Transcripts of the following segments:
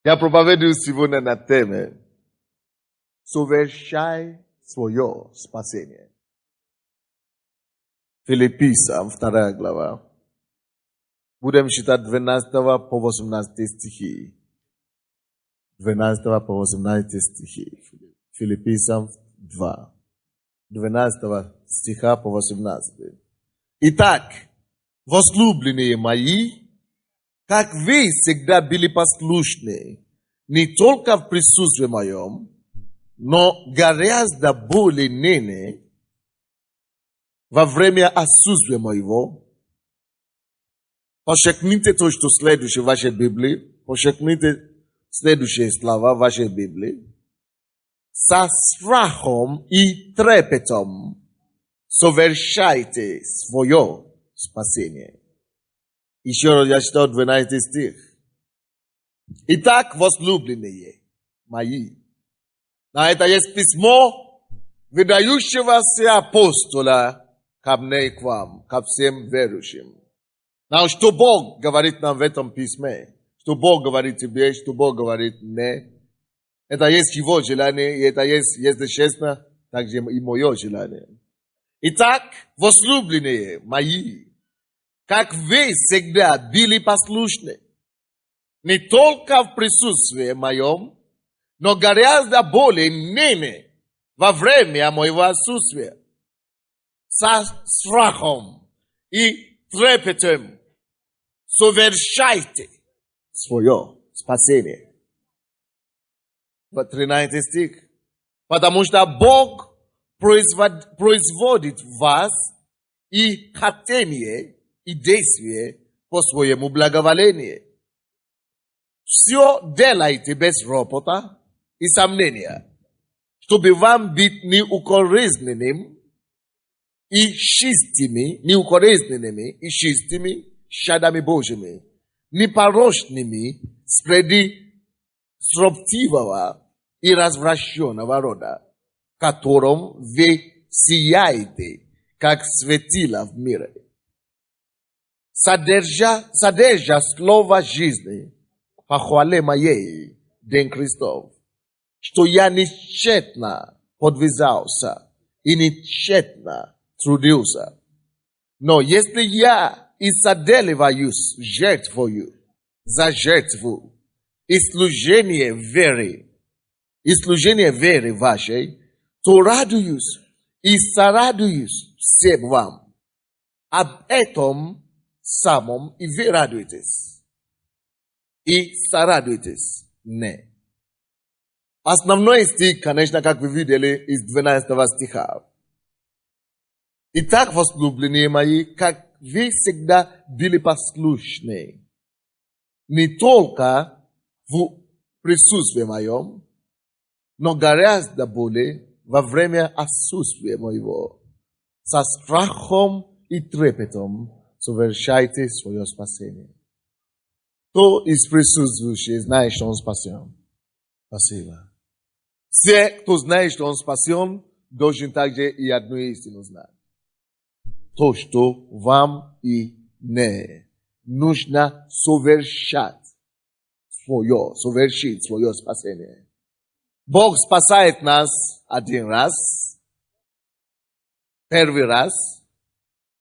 Я проповедую сегодня на теме «Совершай свое спасение». Филиппийцам, 2 глава. Будем читать 12 по 18 стихи. 12 по 18 стихи. Филиппийцам 2. 12 стиха по 18. Итак, возлюбленные мои, как вы всегда были послушны, не только в присутствии моем, но гораздо более ныне, во время отсутствия моего. Подчеркните то, что следующее в вашей Библии. Подчеркните следующие слова в вашей Библии. Со страхом и трепетом совершайте свое спасение. Еще раз я читаю 12 стих. Итак, возлюбленные мои. На это есть письмо выдающегося апостола ко мне и к вам, ко всем верующим. Но что Бог говорит нам в этом письме? Что Бог говорит тебе, что Бог говорит мне? Это есть Его желание, и это есть, если честно, также и мое желание. Итак, возлюбленные мои, как вы всегда были послушны, не только в присутствии моем, но гораздо более ныне, во время моего отсутствия, со страхом и трепетом совершайте свое спасение. 13 стих. Потому что Бог производит в вас и хотение, и действие по своему благоволению. Все делайте без ропота и сомнения, чтобы вам быть неукоризненным и чистыми, неукоризненными и чистыми чадами Божьими, непорочными среди строптивого и развращенного рода, в котором вы сияете, как светило в мире. Содержа слово жизни, похвале моей, День Христов, что я нечетно подвязался и нечетно трудился. Но если я и соделываюсь жертвою за жертву и служение веры вашей, то радуюсь и сорадуюсь всем вам. Об этом самом и вы радуетесь. И сорадуетесь мне. Основной стих, конечно, как вы видели, из 12 стиха. Итак, возлюбленные мои, как вы всегда были послушны, не только в присутствии моем, но гораздо более во время отсутствия моего. Со страхом и трепетом совершайте свое спасение. Кто из присутствующих знает, что он спасен? Спасибо. Все, кто знает, что он спасен, должен также и одну истину знать. То, что вам и мне нужно совершить свое спасение. Бог спасает нас один раз, первый раз,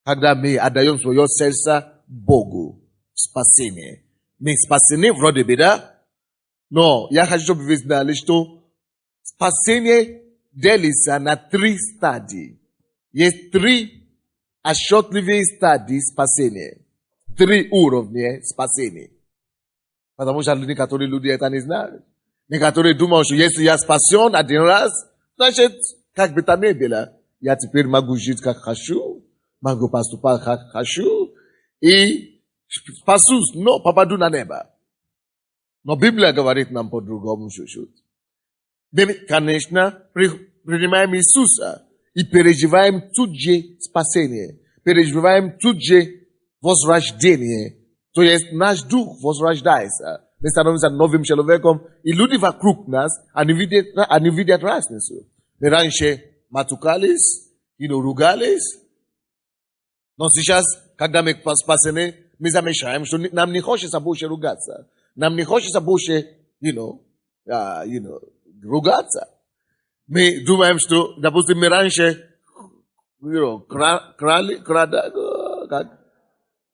когда мы отдаем свое сердце Богу в спасение. Мы спасены вроде бы, да? Но я хочу, чтобы вы знали, что спасение делится на 3 стадии. Есть 3 отчетливые стадии спасения. 3 уровня спасения. Потому что некоторые люди это не знают. Некоторые думают, что если я спасен один раз, значит, как бы там ни было, я теперь могу жить как хочу, могу поступать как хочу, и спасусь, но попаду на небо. Но Библия говорит нам по-другому чуть-чуть. Мы, конечно, принимаем Иисуса и переживаем тут же спасение, переживаем тут же возрождение. То есть наш дух возрождается. Мы становимся новым человеком, и люди вокруг нас, они видят разницу. Мы раньше матюкались, ругались, но сейчас, когда мы спасены, мы замечаем, что нам не хочется больше ругаться. Нам не хочется больше ругаться. Мы думаем, что, допустим, мы раньше,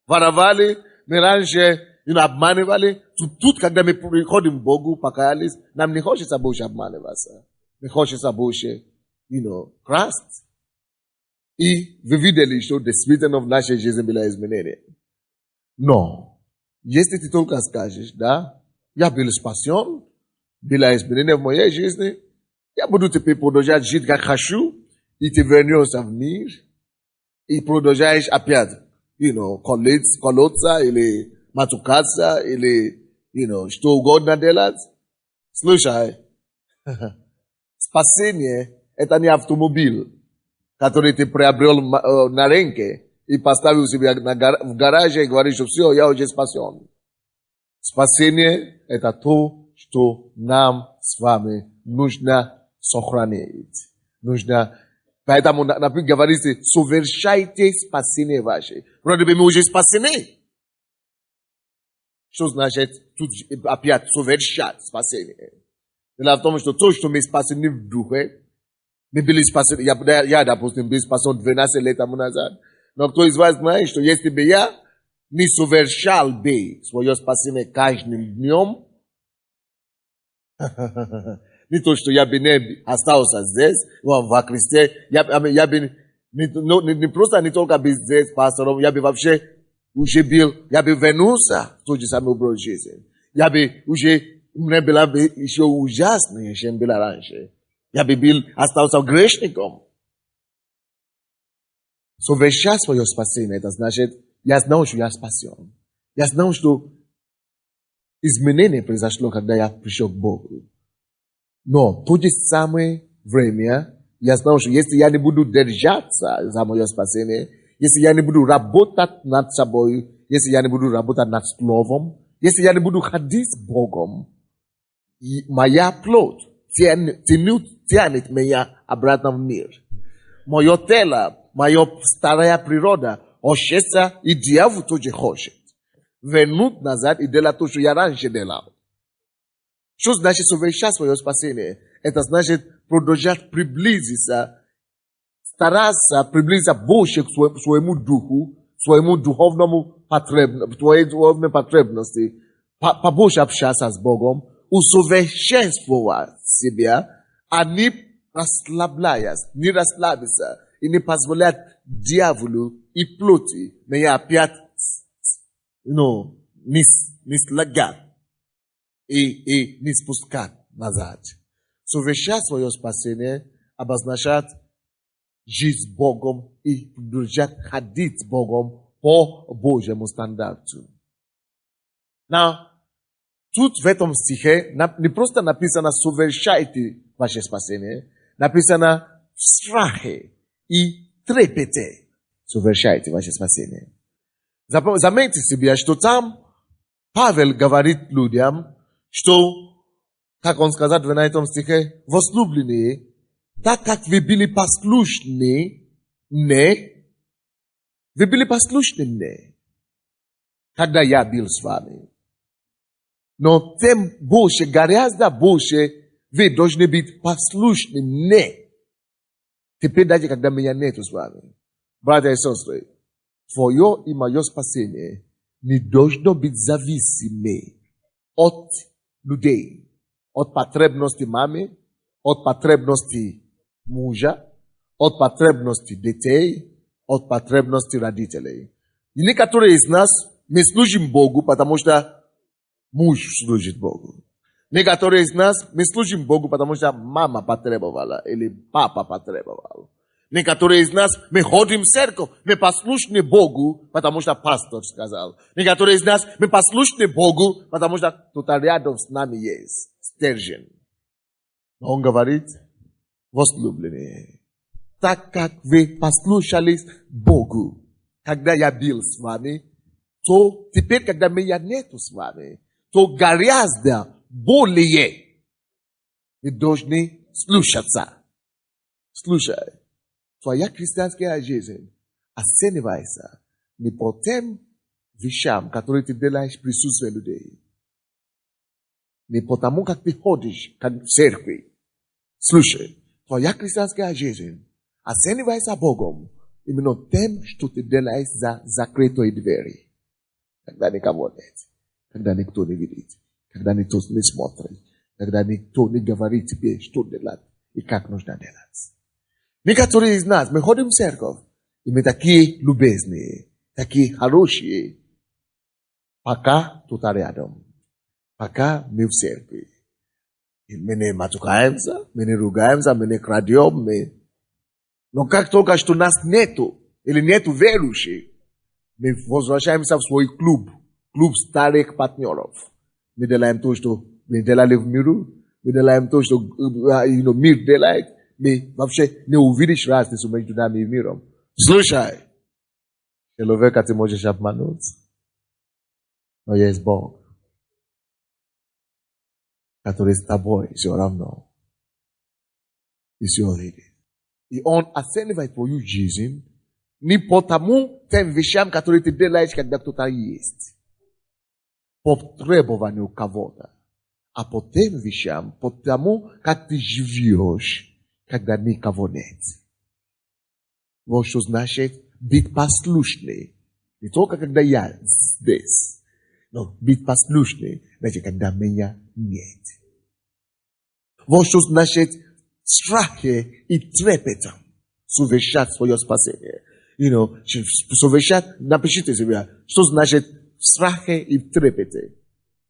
воровали, мы раньше, обманывали. Тут, когда мы приходим к Богу, покаялись, нам не хочется больше обманываться. Не хочется больше, красть. И вы видели, что действительно в нашей жизни было изменение. Но, если ты только скажешь, да, я был спасен, было изменение в моей жизни, я буду теперь продолжать жить как хочу, и ты вернешься в мир, и продолжаешь опять, колоться, или матукаться, или, что угодно делать. Слушай, спасение – это не автомобиль, который ты приобрел на рынке и поставил себя в гараже и говоришь, что все, я уже спасен. Спасение – это то, что нам с вами нужно сохранить. Поэтому, например, говорится, совершайте спасение ваше. Вроде бы мы уже спасены. Что значит тут опять совершать спасение? Дело в том, что то, что мы спасены в духе, мы были спасены, я, допустим, был спасен 12 лет тому назад. Но кто из вас знает, что если бы я не совершал бы свое спасение каждым днем, не то, что я бы не остался здесь, во Христе, я бы не просто не только был здесь пастором, я бы вообще уже был, я бы вернулся в тот же самый образ жизни. Я бы уже, мне было бы еще ужаснее, чем было раньше. Я бы был, остался грешником. Совершать свое спасение, это значит, я знал, что я спасен. Я знал, что изменение произошло, когда я пришел к Богу. Но в то же самое время я знал, что если я не буду держаться за мое спасение, если я не буду работать над собой, если я не буду работать над словом, если я не буду ходить с Богом, моя плоть тянет меня обратно в мир. Мое тело, моя старая природа, ощется, и дьявол тоже хочет вернуть назад и делать то, что я раньше делал. Что значит совершать свое спасение? Это значит продолжать приблизиться, стараться приблизиться больше к своему духу, своему духовному потребности, побольше общаться с Богом, усовершенствовать себя, а не расслабиться и не позволять дьяволу и плоти меня опять не слагать и не спускать назад. Совершать свое спасение обозначает жить с Богом и продолжать ходить с Богом по Божьему стандарту. Тут в этом стихе не просто написано «совершайте ваше спасение», написано «в страхе и трепете совершайте ваше спасение». Заметьте себе, что там Павел говорит людям, что, как он сказал в 12 стихе, возлюбленные, так как вы были послушны мне, когда я был с вами. Но тем больше, гораздо больше, вы должны быть послушны мне. Теперь даже, когда меня нету с вами. Братья и сестры, твое и мое спасение не должно быть зависимым от людей, от потребности мамы, от потребности мужа, от потребности детей, от потребности родителей. И некоторые из нас, мы служим Богу, потому что муж служит Богу. Некоторые из нас, мы служим Богу, потому что мама потребовала или папа потребовал. Некоторые из нас, мы ходим в церковь, мы послушны Богу, потому что пастор сказал. Некоторые из нас, мы послушны Богу, потому что кто-то рядом с нами есть, стержень. Но он говорит, возлюбленные, так как вы послушались Богу, когда я был с вами, то теперь, когда меня нету с вами, то гораздо более вы должны слушаться. Слушай, твоя христианская жизнь оценивается не по тем вещам, которые ты делаешь в присутствии людей. не потому, как ты ходишь, как в церкви. Слушай, твоя христианская жизнь оценивается Богом именно тем, что ты делаешь за закрытой двери. Когда никого нет, когда никто не видит, когда никто не смотрит, когда никто не говорит тебе, что делать и как нужно делать. Некоторые из нас, мы ходим в церковь, и мы такие любезные, такие хорошие, пока кто-то рядом, пока мы в церкви. И мы не матюкаемся, мы не ругаемся, мы не крадем, но как только что нас нету, или нету верующих, мы возвращаемся в свой клуб старых партнеров. Мы делаем то, что мы делали в миру, мы делаем то, что мир делает, мы вообще не увидишь разницу между нами и миром. Слушай, человека ты можешь обмануть, но есть Бог, который с тобой все равно. И все видит. И Он оценивает твою жизнь не потому тем вещам, которые ты делаешь, когда кто-то есть. По требованию кого-то. А по тем вещам, по тому, как ты живешь, когда никого нет. Вот что значит быть послушным. Не только когда я здесь, но быть послушным, значит, когда меня нет. Вот что значит страхе и трепетом совершать свое спасение. Совершать, напишите себе, что значит в страхе и в трепете.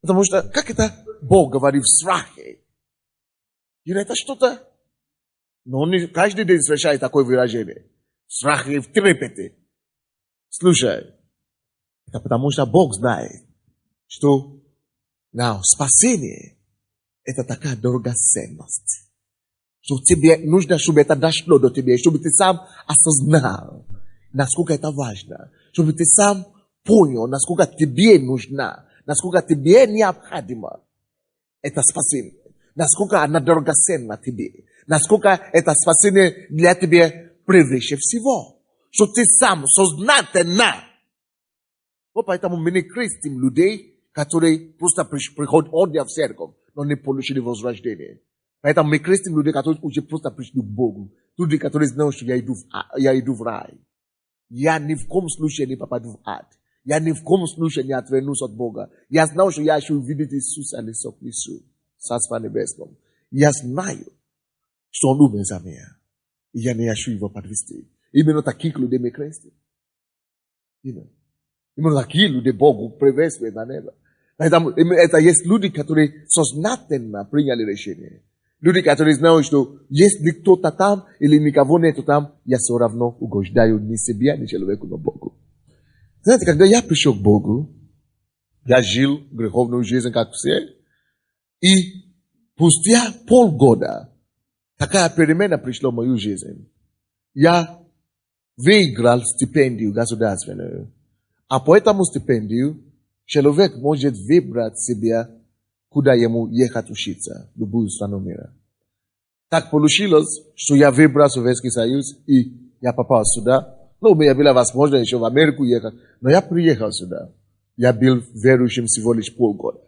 Потому что, как это Бог говорит в страхе? Это что-то, но Он не каждый день встречает такое выражение. В страхе и в трепете. Слушай, это потому что Бог знает, что спасение это такая драгоценность. Что тебе нужно, чтобы это дошло до тебя, чтобы ты сам осознал, насколько это важно. Чтобы ты сам понял, насколько тебе нужна, насколько тебе необходимо это спасение. Насколько она драгоценна тебе. Насколько это спасение для тебя превыше всего. Что ты сам сознательно. Вот поэтому мы не крестим людей, которые просто приходят в церковь, но не получили возрождение. Поэтому мы крестим людей, которые уже просто пришли к Богу. Люди, которые знают, что я иду в рай. Я ни в коем случае не попаду в ад. Я ни в коем случае не отвернусь от Бога. Я знаю, что я еще увидеть Иисуса лицом к лицу. Царство Небесном. Я знаю, что Он умер за меня. И я не хочу Его подвести. Именно таких людей мы крестим. Именно такие люди Богу приветствуют на небо. Поэтому это есть люди, которые сознательно приняли решение. Люди, которые знают, что если кто-то там или никого нету там, я все равно угождаю не себе, ни человеку, но Богу. Знаете, когда я пришел к Богу, я жил греховную жизнь, как все, и спустя полгода такая перемена пришла в мою жизнь. Я выиграл стипендию государственную, а по этому стипендию человек может выбрать себе, куда ему ехать учиться, в любую страну мира. Так получилось, что я выбрал Советский Союз, и я попал сюда. У меня была возможность еще в Америку ехать, но я приехал сюда. Я был верующим всего лишь полгода.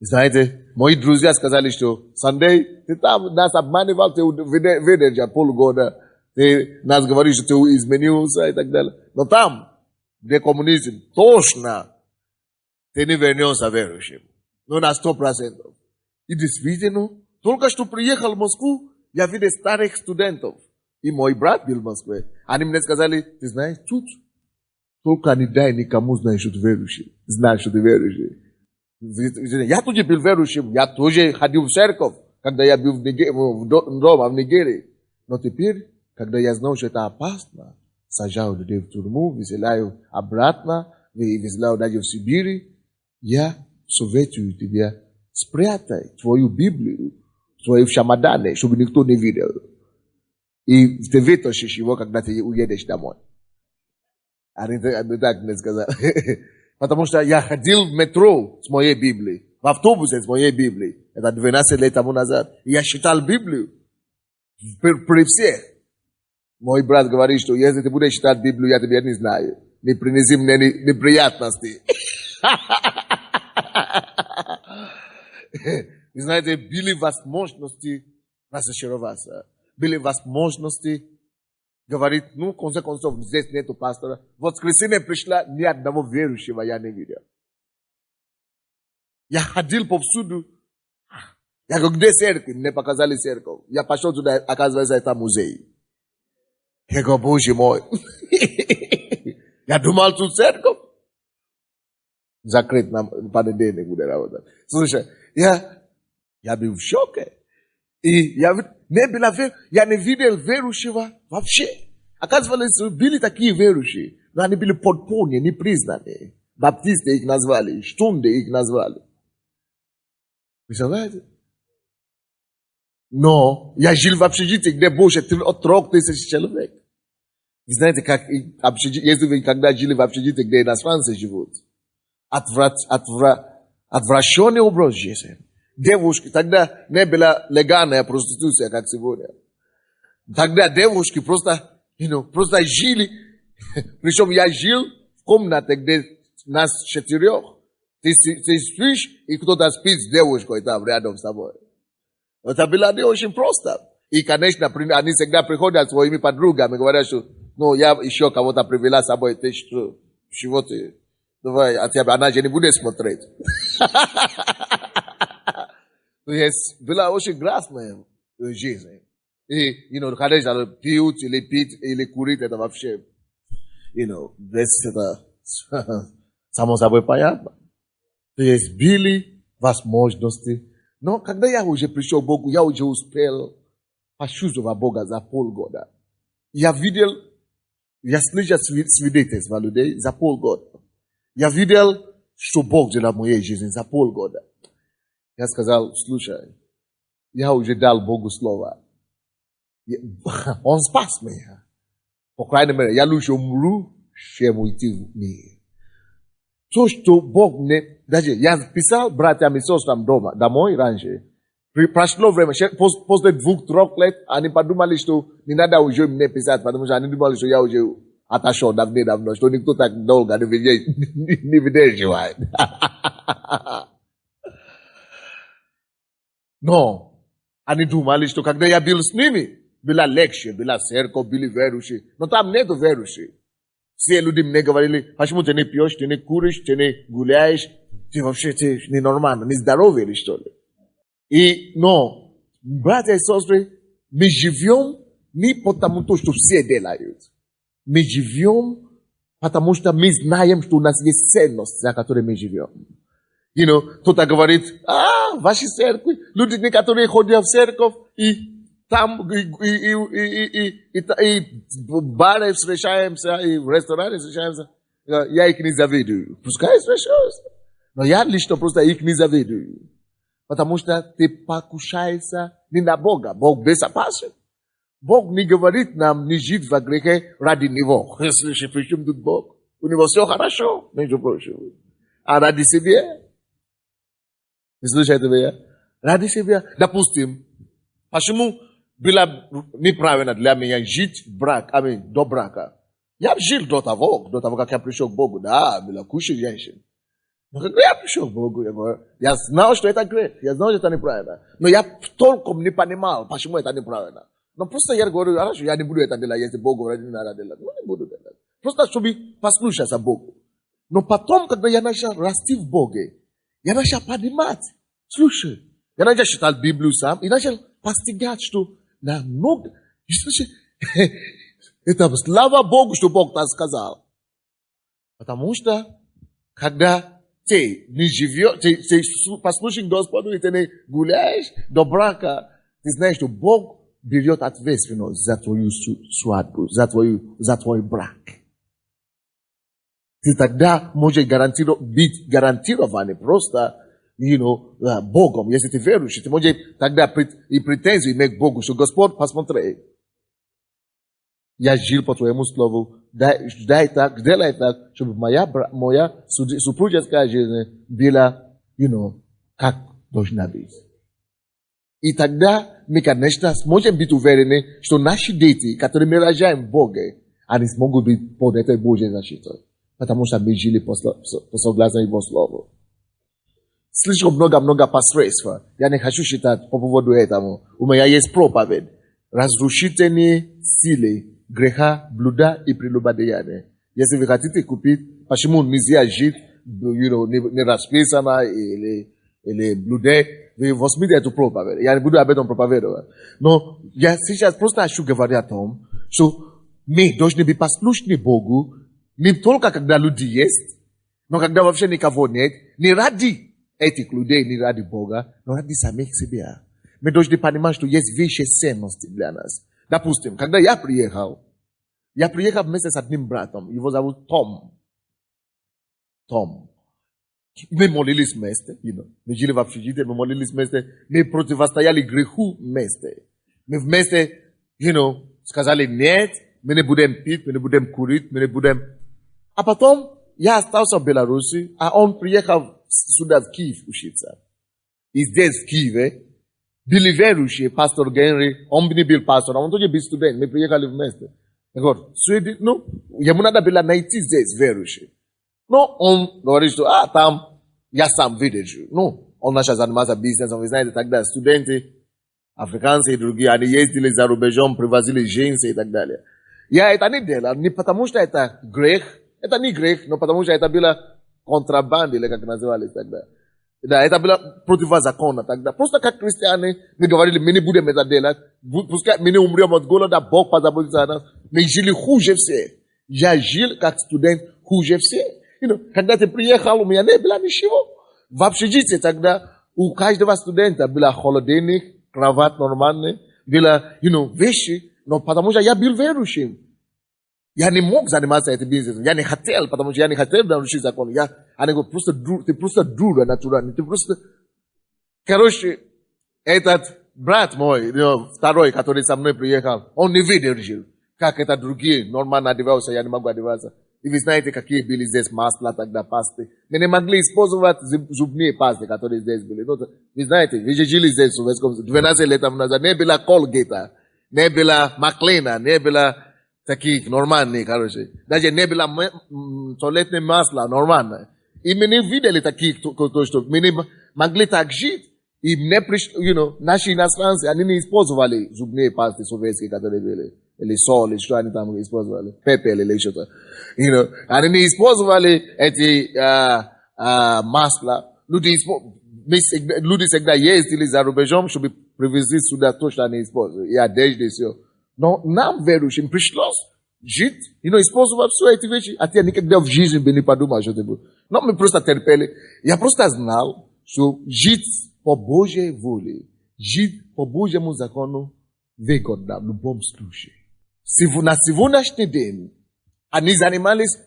Знаете, мои друзья сказали, что Сандей, ты там нас обманывал, ты выдержал полгода, ты нас говоришь, что ты изменился и так далее. Но там, где коммунизм, точно ты не вернешься верующим. Но на 100%. И действительно, только что приехал в Москву, я видел старых студентов. И мой брат был в Москве. Они мне сказали, ты знаешь, тут только не дай никому знать, что ты верующий. Знаешь, что ты верующий. Я тоже был верующим, я тоже ходил в церковь, когда я был дома в Нигерии. Но теперь, когда я знал, что это опасно, сажал людей в тюрьму, выселяю обратно, выселяю даже в Сибирь, я советую тебе, спрятай твою Библию, твою в чемодане, чтобы никто не видел. И ты вытащишь его, когда ты уедешь домой. Они так мне сказали. Потому что я ходил в метро с моей Библией, в автобусе с моей Библией. Это 12 лет тому назад. И я читал Библию при всех. Мой брат говорит, что если ты будешь читать Библию, я тебя не знаю. Не принеси мне неприятности. Ви знаете, били възможности разочароваться. Били възможности говорить, ну, в конце концов, здесь нету пастора. В воскресенье пришла, ни одного верующего я не видел. Я ходил повсюду. Я говорю, где церковь? Мне показали церковь. Я пошел туда, оказывается, это музей. Я говорю, Боже мой. Я думал, тут церковь. Закрыт на понедельник будет работать. Слушай, я был в шоке. И я не видел верующего вообще. Оказывается, были такие верующие, но они были подпольные, непризнанные. Баптисты их назвали, штунды их назвали. Представляете? Но я жил в общежитии, где больше 3000 человек. Вы знаете, как если вы когда жили в общежитии, где иностранцы живут, отвращенный образ жизни. Девушки, тогда не была легальная проституция, как сегодня. Тогда девушки просто жили. Причем я жил в комнате, где нас 4. Ты спишь, и кто-то спит с девушкой там рядом с тобой. Это было не очень просто. И, конечно, они всегда приходят своими подругами, говорят, что я еще кого-то привела с собой, ты что, чего ты? Давай, она же не будет смотреть. То есть, была очень грязная жизнь. И, конечно, пьют или пить, или курить, это вообще, без это, само собой понятно. То есть, были возможности. Но когда я уже пришел к Богу, я уже успел почувствовать Бога за полгода. Я слышал свидетельства людей за полгода. Я видел, что Бог делал в моей жизни за полгода. Я сказал, слушай, я уже дал Богу слово. Он спас меня. По крайней мере, я лучше умру, чем уйти в мир. То, что Бог мне... Даже я писал братьям и сестрам домой раньше. Прошло время, после 2-3 лет, они подумали, что не надо уже мне писать, потому что они думали, что я уже отошел давно, что никто так долго не выдерживает. Но они думали, что когда я был с ними, была легче, была церковь, были верующие. Но там нету верующих. Все люди мне говорили, почему ты не пьешь, ты не куришь, ты не гуляешь, ты вообще ненормально, нездоровый или что ли. Но, братья и сестры, мы живем не потому, что все делают. Мы живем, потому что мы знаем, что у нас есть ценность, за которой мы живем. Кто-то говорит, ваши церкви, люди, которые ходят в церковь, и там, и бары встречаемся, и в ресторане встречаемся, я их не завидую. Пускай встречаются. Но я лично просто их не завидую. Потому что ты покушаешься не на Бога. Бог безопасен. Бог не говорит нам не жить во грехе ради Него. Слушай, при чем тут Бог? У Него все хорошо, между прочим. А ради себя? Вы слушаете меня? Ради себя. Допустим, почему было неправильно для меня жить до брака? Я жил до того, как я пришел к Богу. Да, было куча женщин. Но когда я пришел к Богу, я знал, что это грех. Я знал, что это неправильно. Но я толком не понимал, почему это неправильно. Но просто я говорю, хорошо, я не буду это делать, если Бог говорит, не надо делать. Ну, не буду делать. Просто чтобы послушаться Богу. Но потом, когда я начал расти в Боге, я начал понимать, слушай, я начал читать Библию сам, и начал постигать, что намного, слушай, это слава Богу, что Бог так сказал. Потому что, когда ты не живешь, ты послушаешь Господу, и ты не гуляешь до брака, ты знаешь, что Бог берет ответственность за твою свадьбу, за твой брак. Ты тогда можешь быть гарантированный просто, Богом, если ты верующий. Ты можешь тогда и претензии иметь к Богу, что Господь, посмотри, я жил по твоему слову, делай так, чтобы моя супружеская жизнь была, как должна быть. И тогда мы, конечно, сможем быть уверены, что наши дети, которые мы рожаем в Боге, они смогут быть под этой Божьей защитой. Потому что мы жили по согласно Его Слову. слишком много посредства. Я не хочу считать по поводу этого. У меня есть проповедь. Разрушительные силы греха, блуда и прелюбодеяния. Если вы хотите купить, почему нельзя жить, не расписано или блуде, вы возьмите эту проповедь. Я не буду об этом проповедовать. Но я сейчас просто хочу говорить о том, что мы должны быть послушны Богу не только когда люди есть, но когда вообще никого нет, не ради этих людей, не ради Бога, но ради самих себя. Мы должны понимать, что есть вещи ценности для нас. Допустим, когда я приехал вместе с одним братом, его зовут Том. Мы молились вместе, мы жили в общежитии, мы молились вместе, мы противостояли греху вместе. Мы вместе, сказали нет, мы не будем пить, мы не будем курить, мы не будем... А потом я остался в Беларуси, а он приехал сюда в Киев учиться. И здесь, в Киеве, были верующие, пастор Генри, он не был пастором, он тоже был студент, мы приехали вместе. Ему надо было найти здесь верующие. Но он говорит, что там я сам видел. Он начал заниматься бизнесом, вы знаете, тогда студенты, африканцы и другие, они ездили за рубежом, привозили джинсы и так далее. Я это не делал, не потому что это грех, это не грех, но потому что это было контрабанда, или как называли тогда. Да, это было противозаконно тогда. Просто как христиане, мы говорили, мы не будем это делать, пускай мы не умрем от голода, Бог позаботится о нас. Мы жили хуже всех. Я жил как студент хуже всех. Когда ты приехал, у меня не было ничего. В общежитии тогда у каждого студента был холодильник, кровать нормальный, было, вещи, но потому что я был верующим. Я не мог заниматься этим бизнесом. Я не хотел, потому что я не хотел нарушить закон. Они говорят, ты просто дура натурально. Ты просто... Короче, этот брат мой, второй, который со мной приехал, он не выдержал, как это другие нормально одевался, я не могу одеваться. И вы знаете, какие были здесь масла тогда, пасты. Мы не могли использовать зубные пасты, которые здесь были. Вы знаете, вы же жили здесь в Советском Союзе, 12 лет назад, не было Колгейта, не было Маклина, не было таких нормальных, короче. Даже не было туалетное масло нормально. И мы не видели таких, что мы не могли так жить. И мне пришли, наши иностранцы, они не использовали зубные пасты советские, которые были. Или соль, что они там использовали. Пепел или что-то. Они не использовали эти масла. Люди всегда ездили за рубежом, чтобы привезли сюда то, что они использовали. И одежды, все. Но нам, верующим, пришлось жить, использовать все эти вещи. А я никогда в жизни бы не подумал, что это будет. Но мы просто терпели. Я просто знал, что жить по Божьей воле, жить по Божьему закону выгодно в любом случае. На сегодняшний день они занимались,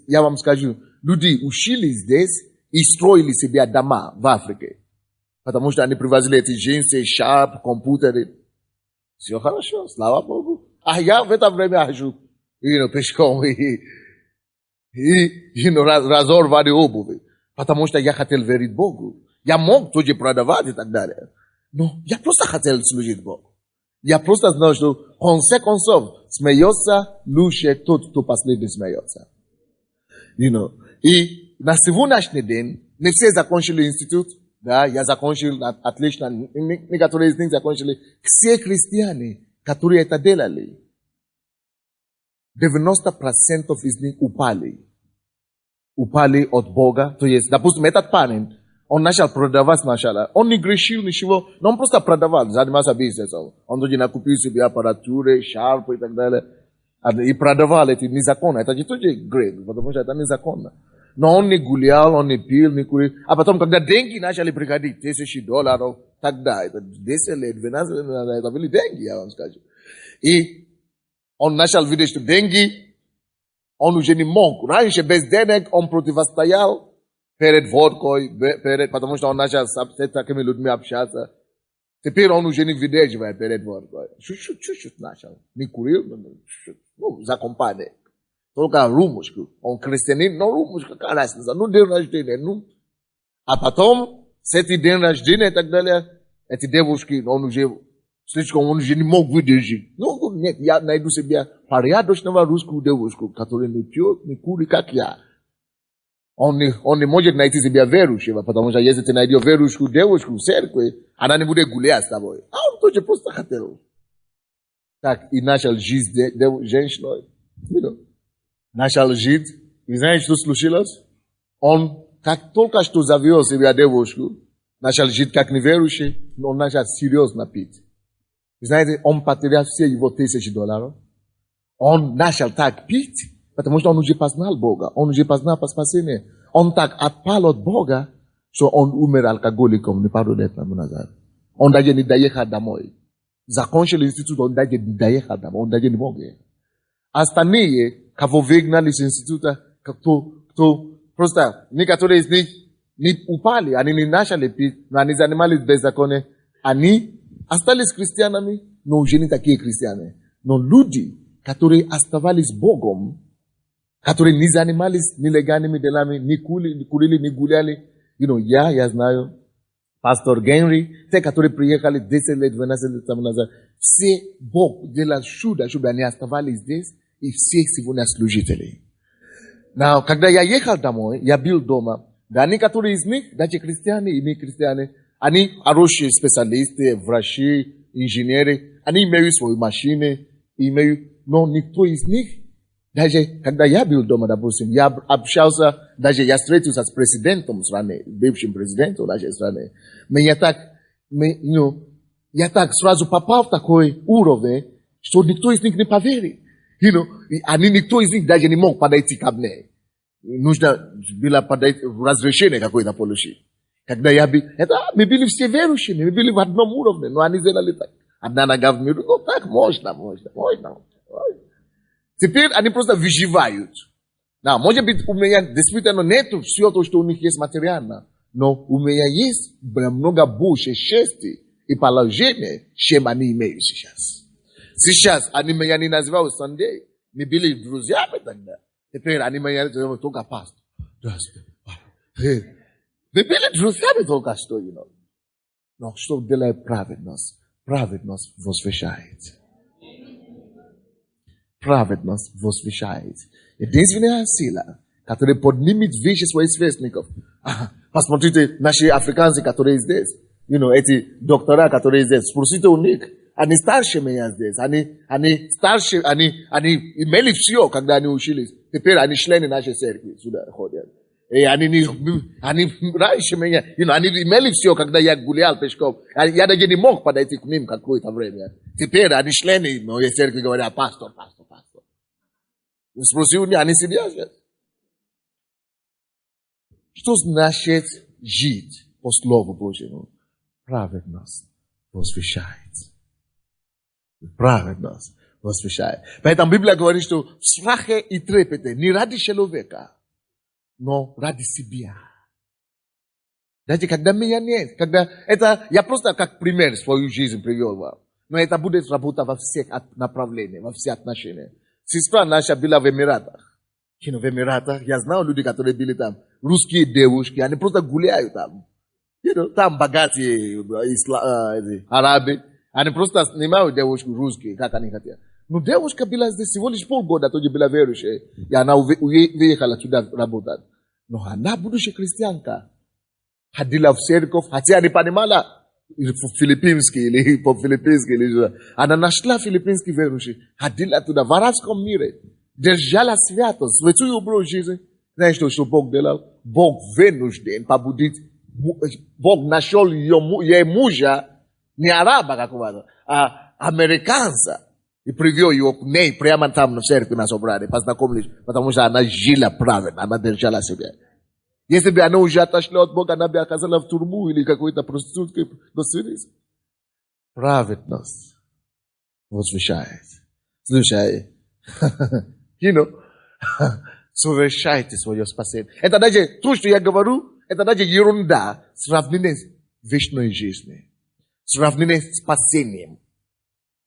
я вам скажу, люди учились здесь и строили себе дома в Африке. Потому что они привозили эти джинсы, шарп, компьютеры. Все хорошо, слава Богу. А я в это время хожу, пешком и разорвали обуви. Потому что я хотел верить Богу. Я мог тоже продавать и так далее. Но я просто хотел служить Богу. Я просто знал, что в конце концов смеется лучше тот, кто последний смеется. И на сегодняшний день не все закончили институт. Да, я закончил отлично. Некоторые из них закончили. Все христиане, которые это делали, 90% из них упали. Упали от Бога. То есть, допустим, этот парень, он начал продавать сначала. Он не грешил ничего, но он просто продавал, занимался бизнесом. Он тоже накупил себе аппаратуры, шарпы и так далее. И продавал эти незаконно. Это не тоже грех, потому что это незаконно. Но он не гулял, он не пил, не курил. А потом, когда деньги начали приходить, $1000, тогда, это 10 лет, 12 лет, это были деньги, я вам скажу. И он начал видеть, что деньги, он уже не мог. Раньше без денег он противостоял перед водкой, потому что он начал с такими людьми общаться. Теперь он уже не выдерживает перед водкой. Чуть-чуть начал. Не курил, за компанию. Только рюмочку. Он крестьянин, но рюмочка, какая разница? День рождения, А потом, с этим день рождения и так далее, эти девушки, он уже не мог выдержать. Нет, я найду себе порядочного русскую девушку, которая не пьет, не курит, как я. Он не может найти себя верующего, потому что если ты найдешь верующую девушку в церкви, она не будет гулять с тобой. А он тоже просто хотел. Так и начал жить с женщиной. Начал жить. И знаете, что случилось? Он, как только что завел себе девушку, начал жить как неверующий, но он начал серьезно пить. И знаете, он потерял все его $1000. Он начал так пить, потому что он уже познал Бога, он уже познал спасение. Он так отпал от Бога, что он умер алкоголиком не пару лет назад. Он даже не доехал домой. Закончил институт, он даже не доехал домой, он даже не мог ехать. Остальные, кого выгнали из института, кто просто, некоторые из них не упали, они не начали пить, но они занимались беззаконием. Они остались христианами, но уже не такие христиане. Но люди, которые оставались Богом, которые не занимались нелегальными делами, не курили, не гуляли. Я знаю, пастор Генри, те, которые приехали 10 лет, 12 лет назад, все Бог делал чудо, чтобы они оставались здесь, и все сегодня служители. Но когда я ехал домой, я был дома, да некоторые из них, даже христиане и не христиане, они хорошие специалисты, врачи, инженеры, они имеют свои машины, но никто из них, даже когда я был дома, допустим, я общался, даже я встретился с президентом страны, бывшим президентом нашей страны. Но я так сразу попал в такой уровень, что никто из них не поверит. Никто из них даже не мог подойти ко мне. Нужно было разрешение какое-то получить. Когда я был, мы были все верующими, мы были в одном уровне, но они сделали так. Одна нога в миру, так можно. Теперь они просто выживают. Может быть, у меня действительно нету все то, что у них есть материально, но у меня есть много больше счастья и положения, чем они имеют сейчас. Сейчас они меня не называют Sunday, мы были друзьями тогда. Теперь они меня называют только пастор. Мы были друзьями только что, Но что делает праведность? Праведность возвещает. Праведность возвещает. Единственная сила, которая поднимет выше своих сверстников. Посмотрите, наши африканцы, которые здесь. Эти доктора, которые здесь. Спросите у них. Они старше меня здесь. Они старше, они имели все, когда они учились. Теперь они члены нашей церкви сюда ходят. И они раньше меня, они имели все, когда я гулял пешком. Я даже не мог подойти к ним какое-то время. Теперь они члены моей церкви говорят, пастор. Спроси у них, они сидят здесь. Что значит жить по Слову Божьему? Праведность возвещает. Праведность возвещает. Поэтому Библия говорит, что в страхе и трепете не ради человека, но ради себя. Знаете, когда меня нет, я просто как пример свою жизнь привел вам. Но это будет работа во всех направлениях, во всех отношениях. Сестра наша была в Эмиратах. В Эмиратах, я знал людей, которые были там. Русские девушки, они просто гуляют там. Там богатые арабы. Они просто снимают девушку русские, как они хотят. Но девушка была здесь всего лишь полгода, тоже была верующая. И она уехала туда работать. Но она, будущая христианка, ходила в церковь, хотя не понимала филиппинский или по-филиппински. Она нашла филиппинский верующий, ходила туда в арабском мире, держала святость, святую образ жизни. Знаешь, что Бог делал? Бог вынужден побудить, Бог нашел ей мужа, не араба какого-то, а американца. И привел его к ней прямо там в церкви на собрании, познакомились, потому что она жила правильно, она держала себя. Если бы она уже отошла от Бога, она бы оказалась в тюрьму или какой-то проституткой до смерти. Праведность возвещает. Слушай, совершайте свое спасение. Это даже то, что я говорю, это даже ерунда, сравнение с вечной жизнью, сравнение с спасением.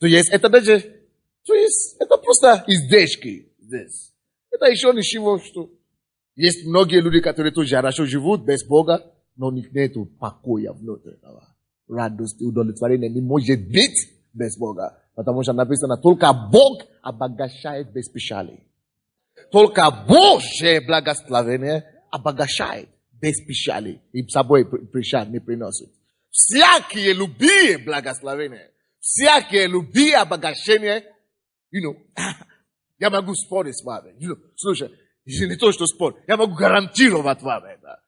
То есть это это просто издержки здесь. Это еще ничего, что есть многие люди, которые тоже хорошо живут без Бога, но у них нет покоя внутреннего. Радости, удовлетворения не может быть без Бога. Потому что написано, только Бог обогащает без печали. Только Божье благословение обогащает без печали. И с собой печаль не приносит. Всякие любые благословения, всякие любые обогащения, я могу спорить с вами. Слушай, не то, что спор, я могу гарантировать вам это.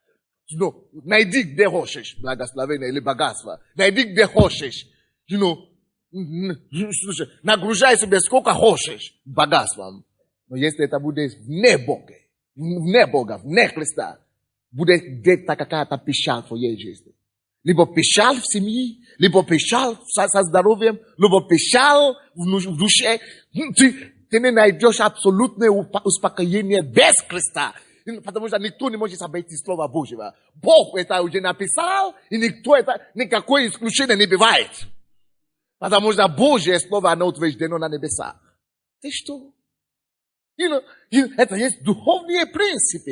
Найди, где хочешь благословение или богатство. Найди, где хочешь. Слушай, нагружай себе сколько хочешь богатством. Но если это будет вне Бога, вне Христа, будет где-то какая-то печаль в твоей жизни. Либо печаль в семье, либо печаль со здоровьем, либо печаль в душе. Ты не найдешь абсолютное успокоение без Христа. Потому что никто не может обойти Слово Божьего. Бог это уже написал, и никакое исключение не бывает. Потому что Божье Слово, оно утверждено на небесах. Ты что? Это есть духовные принципы,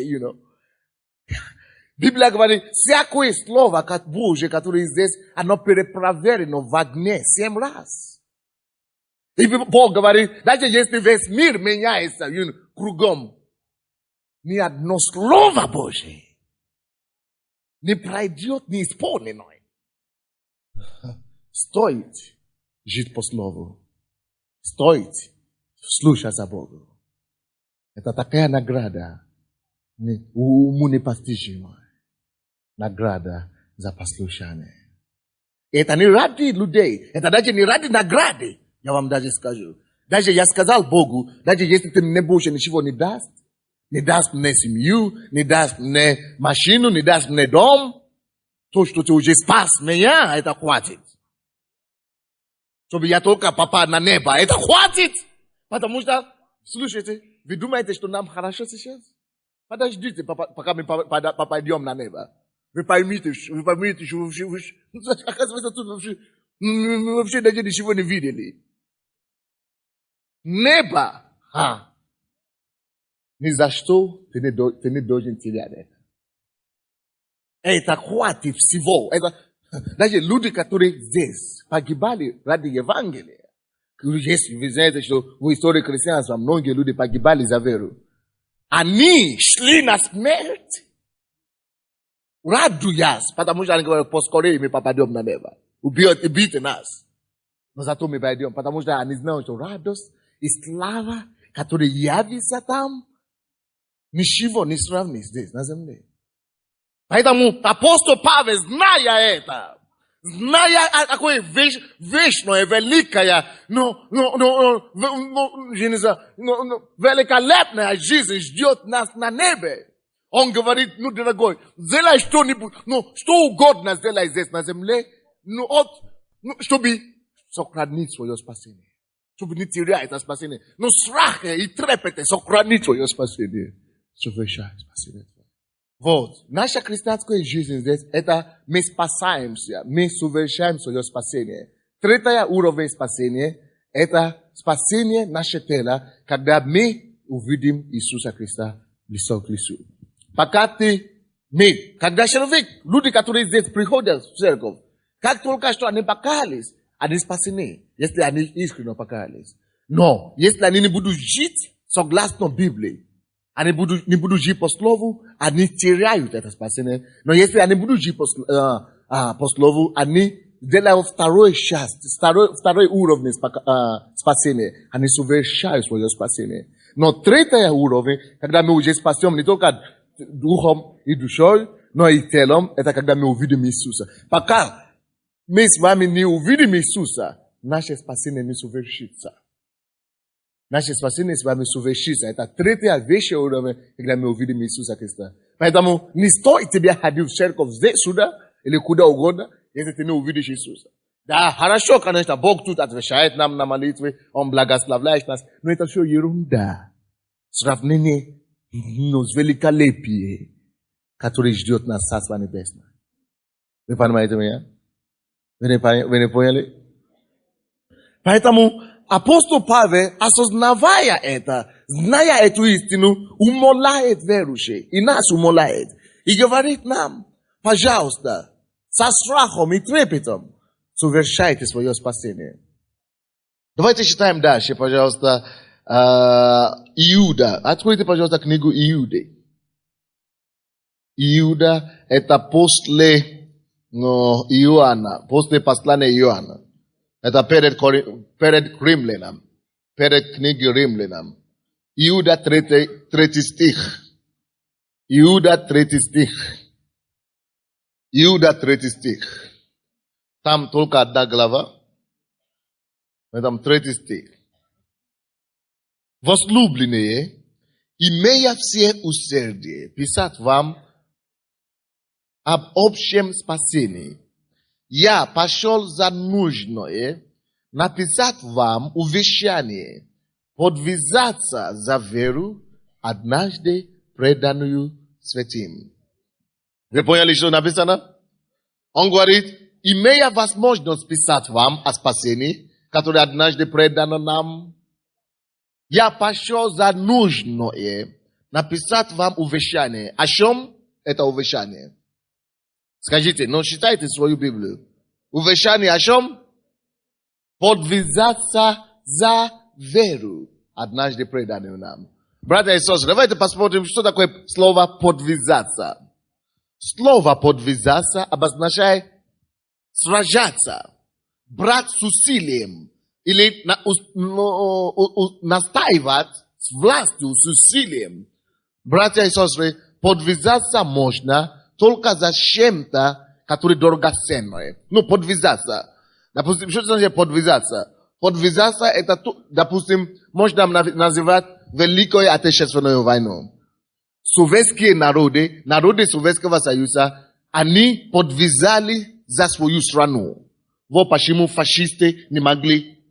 Библия говорит, всякое слово Божье, которое здесь, оно перепроверено в огне 7 раз. И Бог говорит, даже если весь мир меняется кругом, ни одно слово Божье не пройдет неисполненное. Стоит жить по слову. Стоит слушаться Богу. Это такая награда, уму непостижимая. Награда за послушание. И это не ради людей, это даже не ради награды, я вам даже скажу. Даже я сказал Богу, даже если ты мне больше ничего не даст мне семью, не даст мне машину, не даст мне дом, то, что ты уже спас меня, это хватит. Чтобы я только попал на небо, это хватит. Потому что, слушайте, вы думаете, что нам хорошо сейчас? Подождите, пока мы попадем на небо. Вы поймите, что оказывается, тут вообще даже ничего не видели. Небо, ни за что ты не должен терять это. Это хватит всего. Даже люди, которые здесь погибали ради Евангелия. Если вы знаете, что в истории христианства многие люди погибали за веру. Они шли на смерть, радуясь, потому что они говорят, поскорее мы попадем на небо. Убейте нас. Но зато мы пойдем, потому что они знают, что радость и слава, которые явятся там, ничего не сравнить здесь, на земле. Поэтому апостол Павел, зная это, зная какое вечное, великое, великолепная жизнь ждет нас на небе. Он говорит, дорогой, сделай что-нибудь, что угодно сделай здесь на земле, чтобы сохранить свое спасение. Чтобы не терять это спасение. Но страх и трепет сохранить свое спасение. Совершай спасение. Вот. Наша христианская жизнь здесь, это мы спасаемся, мы совершаем свое спасение. Третий уровень спасения, это спасение нашего тела, когда мы увидим Иисуса Христа лицом к лицу. Пока когда человек, люди, которые здесь приходят в церковь, как только что они покаялись, они спасены, если они искренне покаялись. Но, если они не будут жить согласно Библии, они не будут жить по слову, они теряют это спасение. Но если они будут жить по слову, они делают второй уровень спасения. Они совершают свое спасение. Но третий уровень, когда мы уже спасем не только духом и душой, но и телом, это когда мы увидим Иисуса. Пока мы с вами не увидим Иисуса, наше спасение не совершится. Наше спасение с вами совершится. Это третий вещь уровень, когда мы увидим Иисуса Христа. Поэтому не стоит тебе ходить в церковь здесь, сюда, или куда угодно, если ты не увидишь Иисуса. Да, хорошо, конечно, Бог тут отвечает нам на молитвы, Он благословляет нас, но это все ерунда. Сравнение с великолепием, который ждет нас в Царство Небесное. Вы понимаете меня? Вы не поняли? Поэтому апостол Павел, осознавая это, зная эту истину, умоляет верующих, и нас умоляет, и говорит нам, пожалуйста, со страхом и трепетом совершайте свое спасение. Давайте читаем дальше, пожалуйста, Иуда. Откройте, пожалуйста, книгу Иуды. Иуда это после Иоанна, после послания Иоанна. Это перед Римлянам, перед книгой Римлянам. Иуда 3 стих. Иуда 3 стих. Иуда 3 стих. Там только одна глава. Там 3 стих. Возлюбленные, имея все усердие, писать вам об общем спасении. Я пошел за нужное написать вам увещание, подвязаться за веру, однажды преданную святым. Вы поняли, что написано? Он говорит, имея возможность писать вам о спасении, которое однажды предано нам, я пошел за нужное написать вам увещание. О чем это увещание? Скажите, читайте свою Библию. Увещание о чем? Подвязаться за веру, однажды преданную нам. Братья и сестры, давайте посмотрим, что такое слово подвязаться. Слово подвязаться обозначает сражаться, брать с усилием или настаивать с властью, с усилием. Братья и сестры, подвязаться можно только за чем-то, который дорогоценное. Подвязаться. Допустим, что значит подвязаться? Подвязаться это, допустим, можно называть Великую Отечественную войну. Советские народы Советского Союза, они подвязали за свою страну. Вот почему фашисты не могли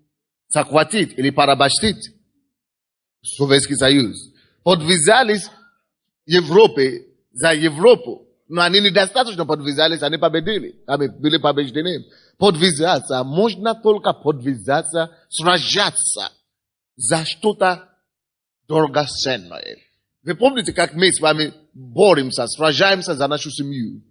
захватить или порабощить Советский Союз. Подвязались Европе за Европу. Но они недостаточно подвязались, они победили. Они были побеждены. Подвязаться, можно только подвязаться, сражаться за что-то дорогоценное. Вы помните, как мы с вами боремся, сражаемся за нашу семью?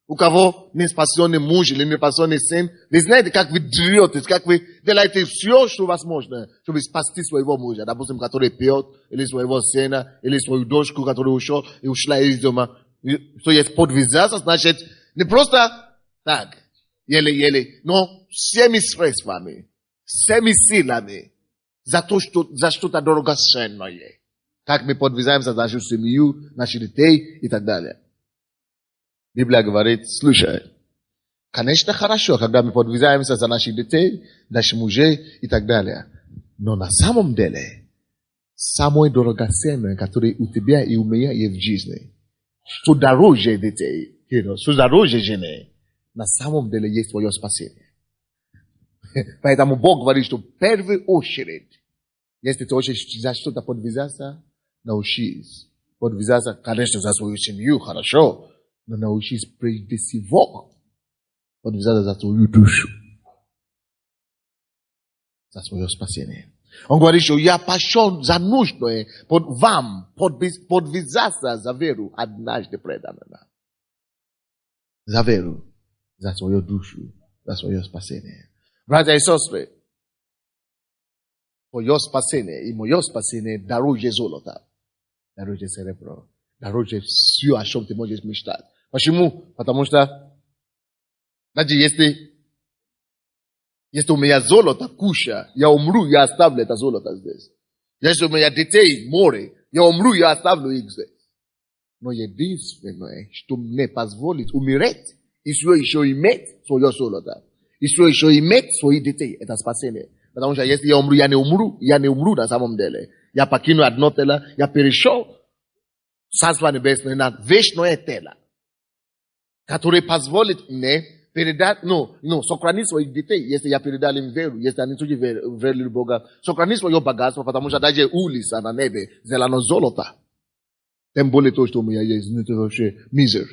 У кого не спасенный муж или не спасенный сын, вы знаете, как вы дретесь, как вы делаете все, что возможно, чтобы спасти своего мужа, допустим, который пьет, или своего сына, или свою дочку, которая ушла из дома. То есть подвязаться, значит, не просто так, еле-еле, но всеми средствами, всеми силами, за что-то дорогоценное. Как мы подвязаемся за нашу семью, наших детей и так далее. Библия говорит, слушай, конечно, хорошо, когда мы подвязаемся за наших детей, наших мужей и так далее. Но на самом деле, самое дорогоценное, которое у тебя и у меня есть в жизни, что дороже детей, что дороже жены, на самом деле есть твое спасение. Поэтому Бог говорит, что в первую очередь, если ты хочешь за что-то подвязаться, научись. Подвязаться, конечно, за свою семью, хорошо, но научись прежде всего подвязаться за свою душу, за свое спасение. Он говорит, что я пошел за нужное вам подвязаться за веру, однажды преданную. За веру, за свою душу, за свое спасение. Братья и сестры, твое спасение и мое спасение дороже золота, дороже серебро, дороже все, о чем ты можешь мечтать. Почему? Потому что, знаете, если у меня золото, куча, я умру, я оставлю это золото здесь. Если у меня детей, море, я умру, я оставлю их здесь. Но единственное, что мне позволит умереть, и еще иметь свое золото, и еще иметь своих детей, это спасение. Потому что если я умру на самом деле. Я покину одно тело, я перешел в Царство Небесное на вечное тело, которое позволит мне передать, сохранить своих детей, если я передал им веру, если они тоже верили в Бога, сохранить свое богатство, потому что даже улица на небе зелено золото. Тем более то, что у меня есть, это вообще мизер.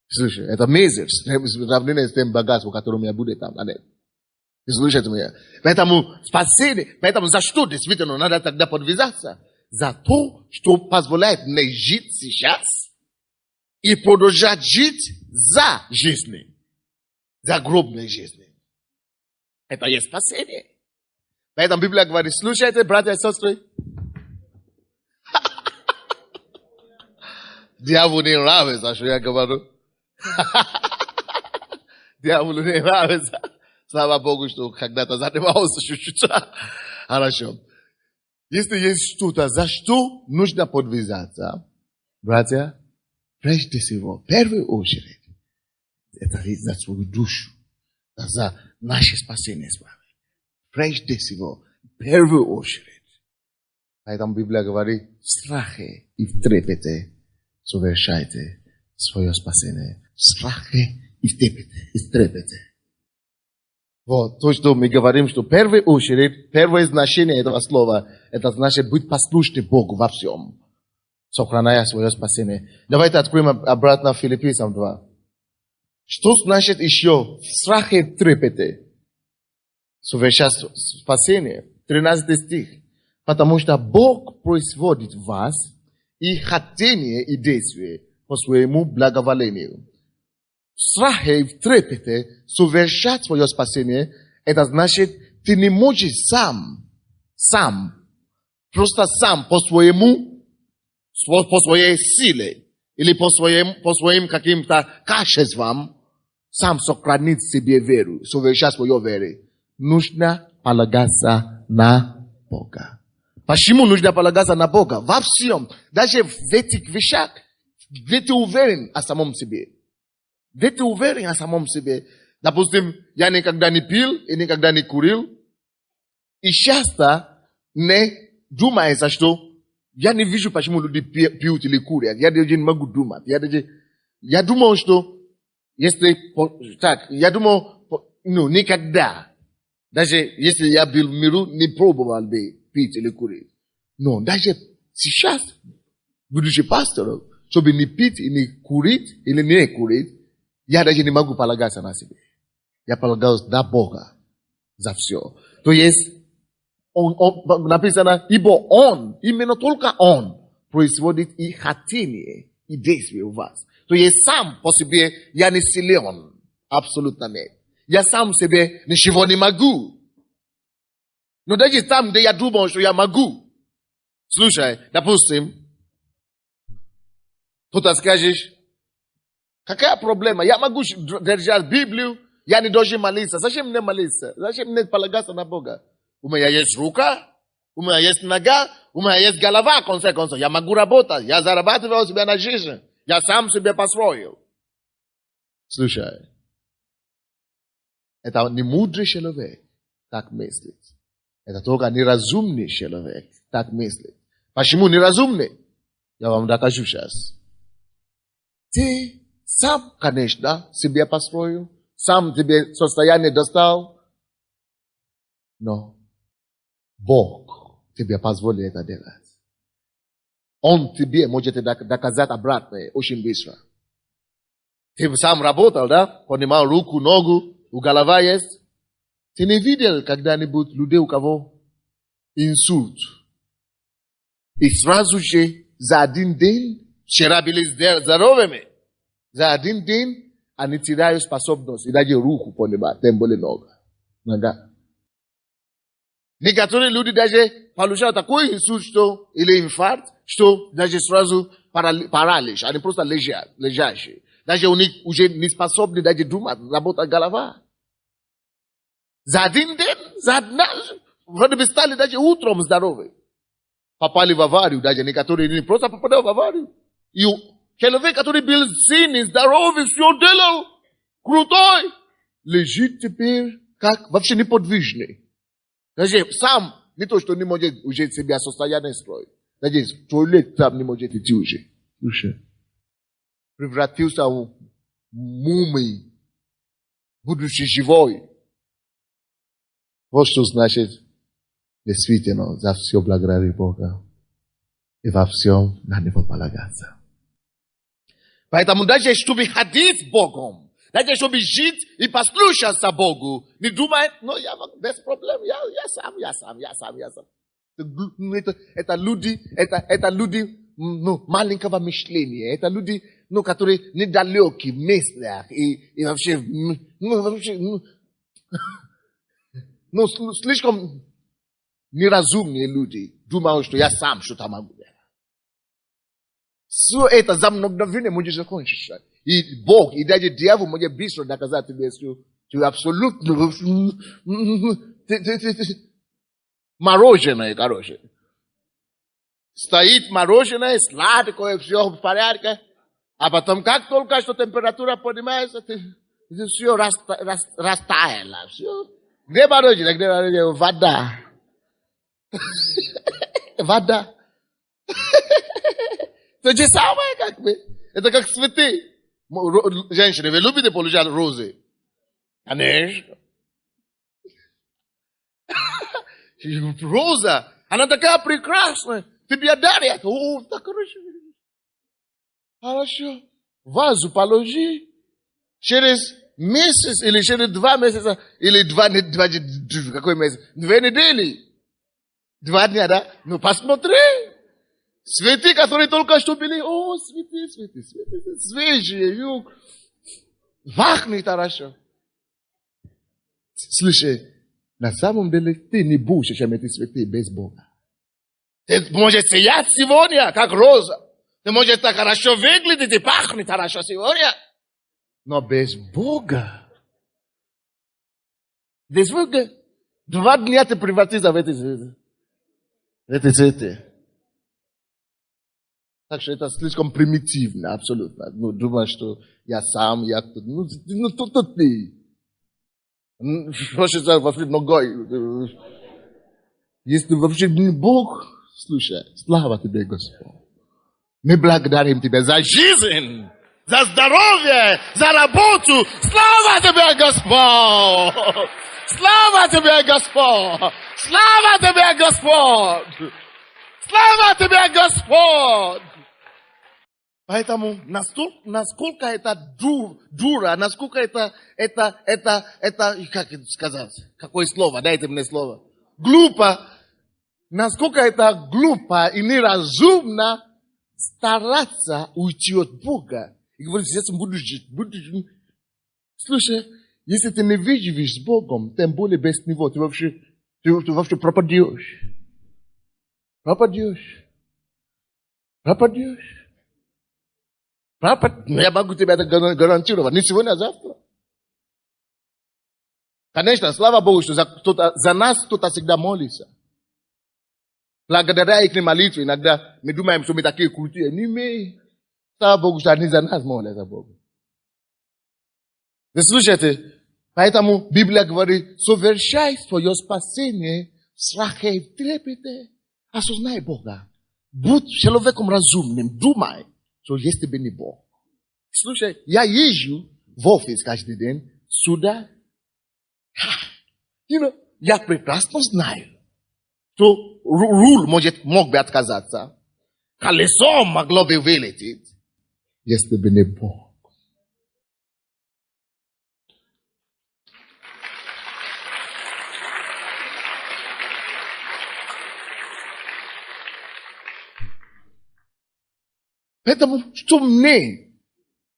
Слушай, это мизер, сравнение с тем богатством, которое у меня будет там на небе. Слушайте меня. Поэтому спасение, за что действительно надо тогда подвязаться? За то, что позволяет мне жить сейчас и продолжать жить за жизнь, за гробной жизнью. Это есть спасение. Поэтому Библия говорит, слушайте, братья и сестры. Дьяволу не нравится, что я говорю. Дьяволу не нравится. Слава Богу, что когда-то занимался чуть-чуть. Хорошо. Если есть что-то, за что нужно подвязаться, братья, прежде всего, в первую очередь, это за свою душу, за наше спасение с вами. Прежде всего, в первую очередь. Поэтому Библия говорит, в страхе и в трепете совершайте свое спасение. В страхе и в трепете. Вот, то, что мы говорим, что в первую очередь, первое значение этого слова, это значит быть послушным Богу во всем, сохраняя свое спасение. Давайте откроем обратно Филиппийцам 2. Что значит еще в страхе и трепете совершать спасение? 13 стих. Потому что Бог производит в вас и хотение, и действие по своему благоволению. В страхе и в трепете совершать свое спасение, это значит, ты не можешь просто сам по своей силе или по своим каким-то качествам сам сохранить себе веру, совершать свою веру. Нужно полагаться на Бога. Почему нужно полагаться на Бога? Во всем. Даже в этих вещах. Где ты уверен о самом себе. Где ты уверен о самом себе. Допустим, я никогда не пил и никогда не курил. И часто не думается, что я не вижу, почему люди пьют или курят. Я даже не могу думать. Я думаю, что если так, я думаю, никогда. Даже если я был в миру, не пробовал бы пить или курить. Но даже сейчас, будучи пастором, чтобы не пить и не курить, или не курить, я даже не могу полагаться на себя. Я полагаюсь на Бога за все. То есть, написано, ибо Он, именно только Он, производит и хотение, и действие у вас. То есть, сам по себе я не силен. Абсолютно нет. Я сам себе ничего не могу. Но даже там, где я думал, что я могу. Слушай, допустим, кто-то скажешь, какая проблема? Я могу держать Библию, я не должен молиться. Зачем мне молиться? Зачем мне полагаться на Бога? У меня есть рука, у меня есть нога, у меня есть голова, в конце концов. Я могу работать, я зарабатываю себе на жизнь. Я сам себе построил. Слушай, это не мудрый человек так мыслит. Это только неразумный человек так мыслит. Почему неразумный? Я вам докажу сейчас. Ты сам, конечно, себе построил, сам тебе состояние достал, но Бог тебе позволил это делать. Он тебе может доказать обратное очень быстро. Ты сам работал, да? Поднимал руку, ногу, у голова есть. Ты не видел когда-нибудь людей, у кого инсульт? И сразу же за один день, вчера были здоровыми, за один день они теряют способность и даже руку поднимать, тем более нога. Некоторые люди даже получают такой инсульт, что, или инфаркт, что даже сразу паралич, они просто лежащие. Даже у них уже не способны даже думать, работать голова. За один день, вроде бы стали даже утром здоровы. Попали в аварию, даже некоторые не просто попадают в аварию. И человек, который был сильный, здоровый, все делал, крутой, лежит теперь как вообще неподвижный. Даже сам, не то, что не может уже себя состояние строить. Даже в туалет там не может идти уже. Слушай, превратился в мумий, будучи живой. Вот что значит действительно за все благодарить Бога и во всем на Него полагаться. Поэтому даже чтобы ходить с Богом, даже чтобы жить и послушаться Богу, не думай, я могу без проблем, я сам. Это люди, маленького мышления, это люди, которые недалекие в мыслях и вообще, слишком неразумные люди думают, что я сам что-то могу делать. Все это за мгновение может закончиться. И Бог, и даже дьявол может быстро доказать тебе, что ты абсолютно мороженое, короче. Стоит мороженое, сладкое, все в порядке. А потом, как только что температура поднимается, все растаяло. Все. Где мороженое? Где мороженое? Вода. Вода. То же самое, как бы. Это как цветы. Женщины, вы любите получать розы? Конечно. Роза, она такая прекрасная. Тебе дарят. О, так хорошо. Хорошо. Вазу положи. Через месяц или через 2 месяца, или 2, какой месяц? 2 недели. 2 дня, да? Ну, посмотри. Цветы, которые только что были. О, цветы. Свежие. Пахнет хорошо. Слушай, на самом деле ты не будешь, чем эти цветы без Бога. Ты можешь сиять сегодня, как роза. Ты можешь так хорошо выглядеть и пахнет хорошо сегодня. Но без Бога. Без Бога. 2 дня ты превратишься в эти цветы. Так что это слишком примитивно, абсолютно. Ну, думаешь, что я сам, я тут. Ну, тут ты. Хочется вообще ногой. Если вообще не Бог, слушай, слава тебе, Господь. Мы благодарим Тебя за жизнь, за здоровье, за работу. Слава Тебе, Господь! Слава Тебе, Господь! Слава Тебе, Господь! Слава Тебе, Господь! Поэтому насколько это дура, насколько это, как это сказать? Какое слово? Дайте мне слово. Глупо. Насколько это глупо и неразумно стараться уйти от Бога. И говорить, сейчас буду жить. Слушай, если ты не живешь с Богом, тем более без Него, ты вообще пропадешь. Я могу тебе это гарантировать. Не сегодня, а завтра. Конечно, слава Богу, что за нас кто-то всегда молится. Благодаря их молитве иногда мы думаем, что мы такие крутые. Не мы. Слава Богу, что они за нас молятся Богу. Вы слушайте? Поэтому Библия говорит, совершай свое спасение в страхе и в трепете. Осознай Бога. Будь человеком разумным. Думай, что есть тебе не Бог. Слушай, я езжу в офис каждый день сюда. Я прекрасно знаю, что руль мог бы отказаться. Колесо могло бы вылететь, если бы не Бог. Поэтому, что мне,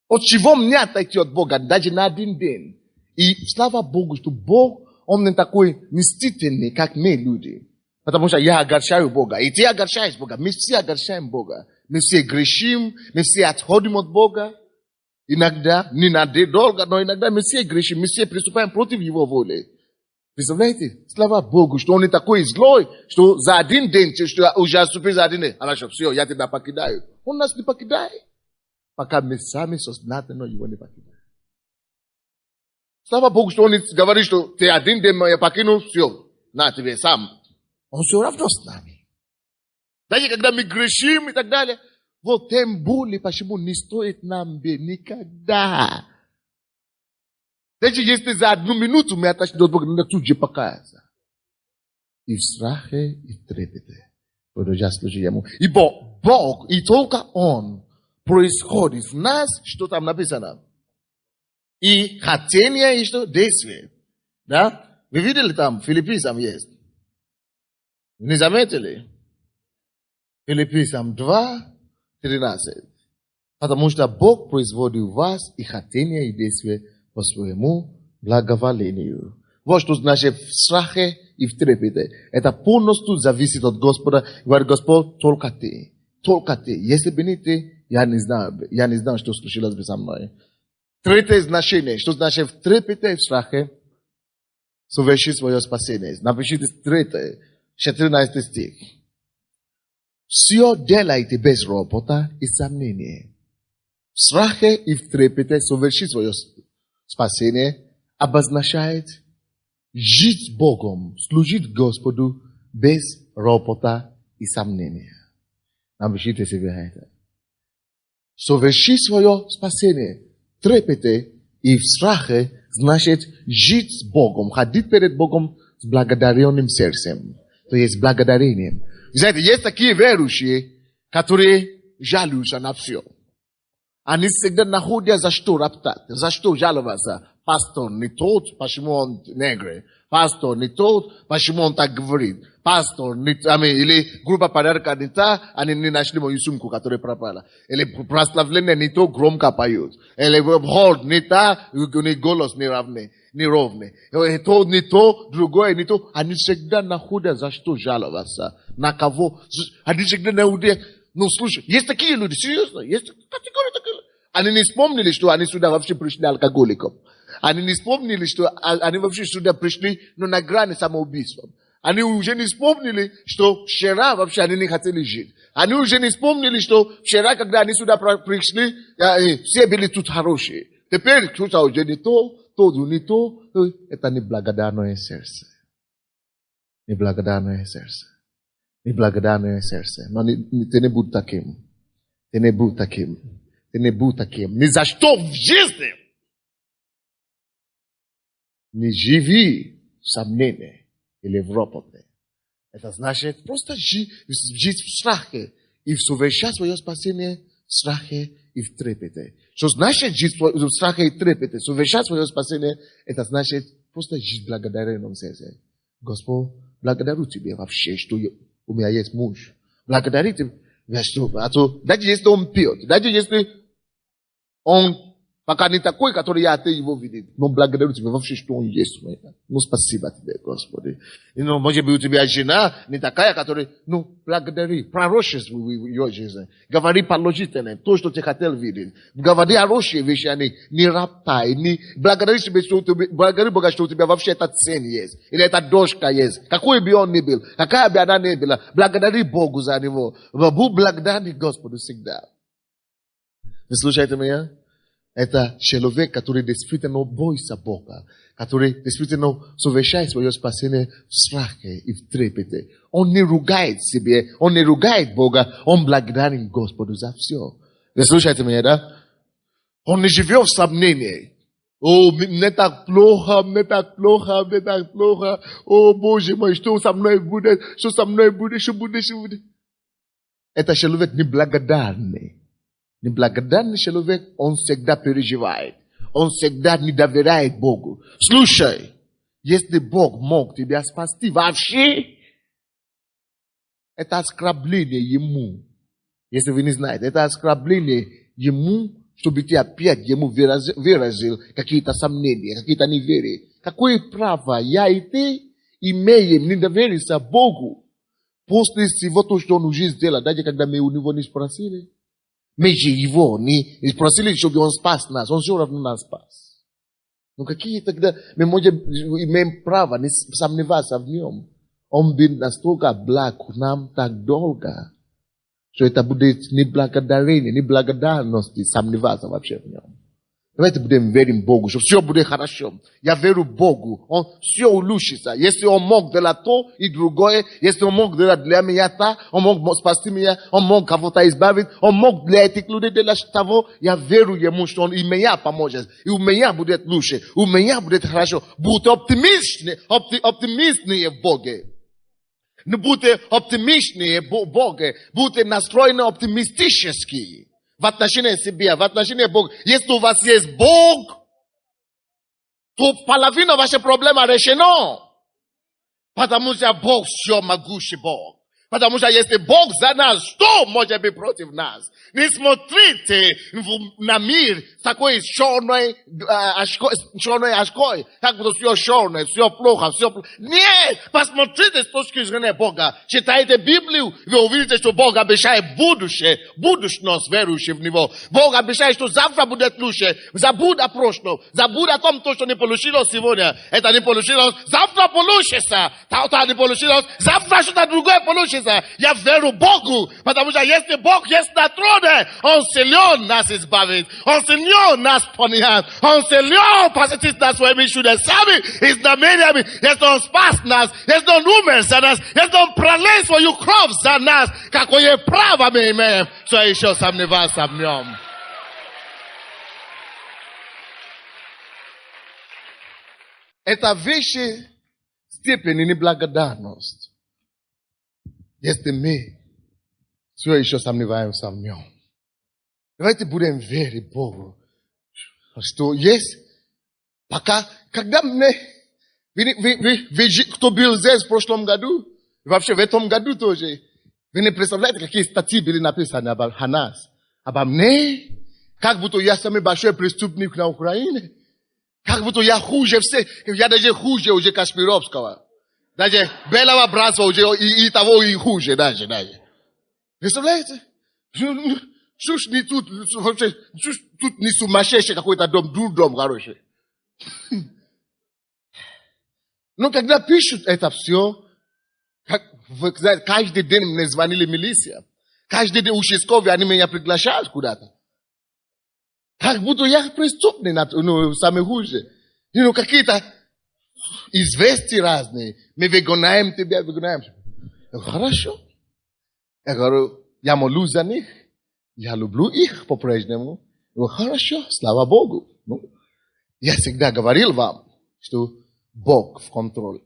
от чего мне отойти от Бога, даже на один день. И слава Богу, что Бог, Он не такой мстительный, как мы, люди. Потому что я огорчаю Бога, и ты огорчаешь Бога. Мы все огорчаем Бога. Мы все грешим, мы все отходим от Бога. Иногда, не надолго, но иногда мы все грешим, мы все приступаем против Его воли. Представляете? Слава Богу, что Он не такой злой, что за один день, что уже отступил за один день. Хорошо, все, я тебя покидаю. Он нас не покидает, пока мы сами сознательно Его не покидаем. Слава Богу, что Он не говорит, что ты один день я покинул, все, на тебе сам. Он все равно с нами. Даже когда мы грешим и так далее, вот тем более, почему не стоит нам никогда. Даже если за 1 минуту мы отошли от Бога, надо тут же покаяться. И в страхе, и в трепете продолжать служить Ему. Ибо Бог, и только Он, происходит в нас, что там написано. И хотение, и что? Действие. Да? Вы видели там, Филиппийцам есть? Не заметили? Филиппийцам 2:13. Потому что Бог производит в вас и хотение, и действие по своему благоволению. Вот что значит в страхе и в трепете. Это полностью зависит от Господа. Говорит Господь, только ты. Если бы не ты, Я не знаю, что случилось бы со мной. Третье значение, что значит в трепете, в страхе, совершить свое спасение. Напишите 14 стих. Все делайте без ропота и сомнения. В страхе и в трепете совершить свое спасение обозначает жить Богом, служить Господу без ропота и сомнения. Напишите себе это. Совершить свое спасение, трепете и в страхе значит жить с Богом, ходить перед Богом с благодаренным сердцем. То есть благодарением. Знаете, есть такие верующие, которые жалуются на все. Они всегда находят за что роптать, за что жаловаться. Пастор не тот, почему он негр. Пастор не тот, почему он так говорит. Пастор не или группа порядка не та, они не нашли мою сумку, которая пропала. Или прославление не то, громко поют. Или хор не та, не голос не равный. Неровный. То не то, другое не то. Они всегда находят за что жаловаться. На кого. Они всегда находят. Ну, слушай, есть такие люди, серьезно, есть категории такие. Они не вспомнили, что они сюда вообще пришли алкоголиком. Они не вспомнили, что они вообще сюда пришли, но на грани самоубийства. Они уже не вспомнили, что вчера вообще они не хотели жить. Они уже не вспомнили, что вчера, когда они сюда пришли, все были тут хорошие. Теперь кто-то уже не то, тот не то. Это неблагодарное сердце. Неблагодарное сердце. Неблагодарное сердце. Но ты не будь таким. Ты не будь таким. Ты не будь таким. Ни за что в жизни. Не живи в сомнении или в ропоте. Это значит просто жить в страхе и совершать свое спасение в страхе и в трепете. Что значит жить в страхе и трепете? Совершать свое спасение, это значит просто жить в благодаренном сердце. Господь, благодарю Тебя вообще, что у меня есть муж. Благодарю Тебя, что, даже если он пьет, даже если он пока не такой, который я ты его видит, но благодарю Тебя вообще, что он есть у меня. Ну, спасибо Тебе, Господи. И, ну, может быть, у тебя жена не такая, которая, ну, благодари, пророчествуй в ее жизни. Говори положительное, то, что ты хотел видеть. Говори хорошие вещи, а не роптай, не благодари себе, что благодари Бога, что у тебя вообще этот сын есть, или эта дочка есть. Какой бы он ни был, какая бы она ни была, благодари Богу за него. Будь благодарен Господу всегда. Вы слушаете меня? Это человек, который действительно боится Бога, который действительно совершает свое спасение в страхе и в трепете. Он не ругает себе, он не ругает Бога, он благодарен Господу за все. Вы слушаете меня, да? Он не живет в сомнении. О, мне так плохо, мне так плохо, мне так плохо. О, Боже мой, что со мной будет, что со мной будет, что будет, что будет. Это человек неблагодарный. Неблагодарный человек, он всегда переживает. Он всегда не доверяет Богу. Слушай, если Бог мог тебя спасти вообще, это оскорбление Ему. Если вы не знаете, это оскорбление Ему, чтобы ты опять Ему выразил какие-то сомнения, какие-то неверия. Какое право я и ты имеем не довериться Богу после всего того, что Он уже сделал, даже когда мы у Него не спросили? Мы же его не спросили, чтобы он спас нас. Он все равно нас спас. Ну какие тогда мы имеем право не сомневаться в нем? Он был настолько благ к нам так долго, что это будет неблагодарение, неблагодарность сомневаться вообще в нем. Давайте будем верить Богу, что все будет хорошо. Я верю Богу, Он все улучшится. Если Он мог делать то и другое, если Он мог делать для меня то, Он мог спасти меня, Он мог кого-то избавить, Он мог для этих людей делать того, я верю Ему, что Он и меня поможет, и у меня будет лучше, у меня будет хорошо. Будьте оптимистичны в Боге. Не будьте оптимистичны в Боге, будьте настроены оптимистически. В отношении себя, в отношении Бога. Если у вас есть Бог, то половина ваших проблем решена. Потому что Бог все могущий Бог. Потому что если Бог за нас, что может быть против нас? Не смотрите на мир с такой черной очкой. Как будто все черное, все плохо, все плохо. Нет! Посмотрите с точки зрения Бога. Читайте Библию, вы увидите, что Бог обещает будущее, будущность верующих в Него. Бог обещает, что завтра будет лучше. Забудь о прошлом. Забудь о том, что не получилось сегодня. Это не получилось. Завтра получится. Это не получилось. Завтра что-то другое получится. Я верю Богу, потому что если Бог есть на троне, Он силен нас избавить, Он силен нас понять, Он силен посетить нас своими чудесами и знамениями. Если Он спас нас, если Он умер за нас, если Он пролил свою кровь за нас, какое право мы имеем, что еще сомневаться в Нем? Это высшая степень неблагодарности. Если мы все еще сомневаемся в Нем. Давайте будем верить Богу, что есть, пока, когда мы, кто был здесь в прошлом году, вообще в этом году тоже, вы не представляете, какие статьи были написаны о нас, обо мне, как будто я самый большой преступник на Украине, как будто я хуже всех, я даже хуже уже Кашпировского. Даже белого братства уже и того и хуже даже. Представляете? Что ж не тут, вообще, тут не сумасшедший какой-то дом хороший. Но когда пишут это все, каждый день мне звонили милиция. Каждый день участковые, они меня приглашают куда-то. Как будто я преступный, самый хуже. Какие-то известия разные. Мы выгоняем тебя. Я говорю, хорошо. Я говорю, я молюсь за них. Я люблю их по-прежнему. Я говорю, хорошо, слава Богу. Я всегда говорил вам, что Бог в контроле.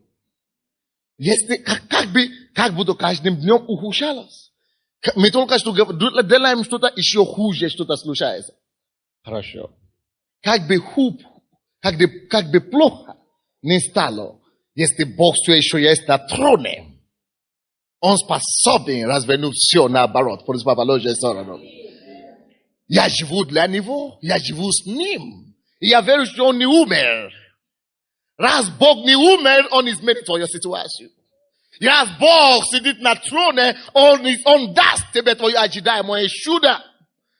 Если, как будто каждым днем ухудшалось. Мы только что делаем что-то еще хуже, что-то случается. Хорошо. Как бы плохо не стало, если Бог все еще есть на троне. Он способен развернуть все наоборот. Противоположную сторону. Я живу для Него. Я живу с Ним. И я верю, что Он не умер. Раз Бог не умер, Он изменит твою ситуацию. И раз Бог сидит на троне, Он даст тебе твое ожидаемое чудо.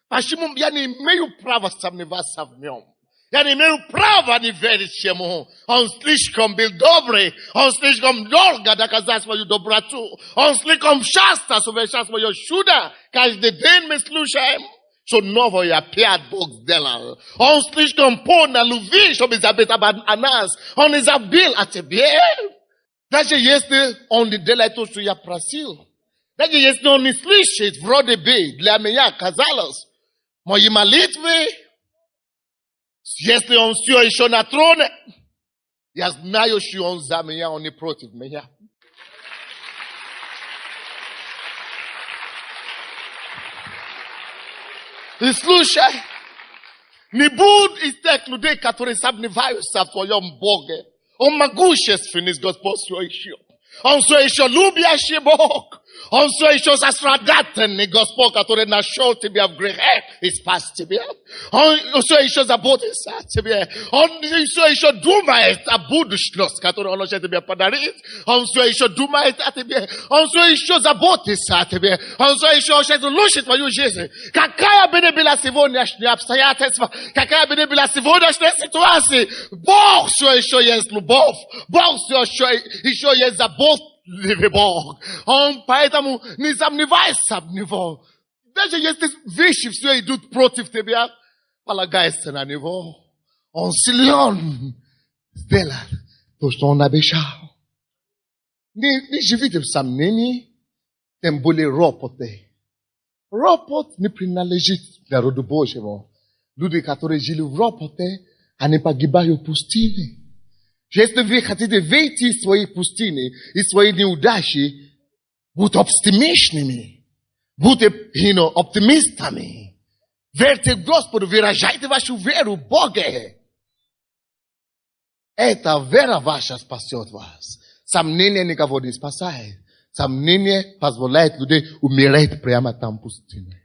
Почему я не имею права сомневаться в Нем? Я не имею права не верить Ему. Он слишком был добрый. Он слишком долго доказал свою доброту. Он слишком часто совершал свое чудо. Каждый день мы слушаем, что новое опять Бог сделал. Он слишком полон любви, чтобы забыть о нас. Он не забыл о тебе. Даже если Он не делает то, что я просил. Даже если Он не слышит, вроде бы для меня казалось, мои молитвы, если Он все еще на троне, я знаю, что Он за меня, Он не против меня. И слушай, не будь из тех людей, которые сомневаются в Твоем Боге. Он могущественный, Господь, все еще. Он все еще любящий Бог. Он все еще сострадательный Господь, который нашел тебя в грехе и спас тебя. Он все еще заботится о тебе. Он все еще думает о будущности, которую Он хочет тебе подарить. Он все еще думает о тебе. Он все еще заботится о тебе. Он все еще хочет улучшить твою жизнь. Какая бы ни была сегодняшняя обстоятельства, какая бы ни была сегодняшняя ситуация, Бог все еще есть любовь. Бог все еще есть забота. Бог. Он поэтому не сомневайся в Него. Даже если вещи все идут против тебя, полагайся на Него. Он силен сделать то, что Он обещал. Не живите в сомнении, тем более ропоте. Ропот не принадлежит народу Божьему. Люди, которые жили в ропоте, они погибают в пустыне. Если вы хотите выйти из своей пустыни, из своей неудачи, будьте оптимистами, будьте оптимистами. Верьте в Господу, выражайте вашу веру в Бога. Эта вера ваша спасет вас. Сомнение никого не спасает. сомнение позволяет людей умереть прямо там в пустыне.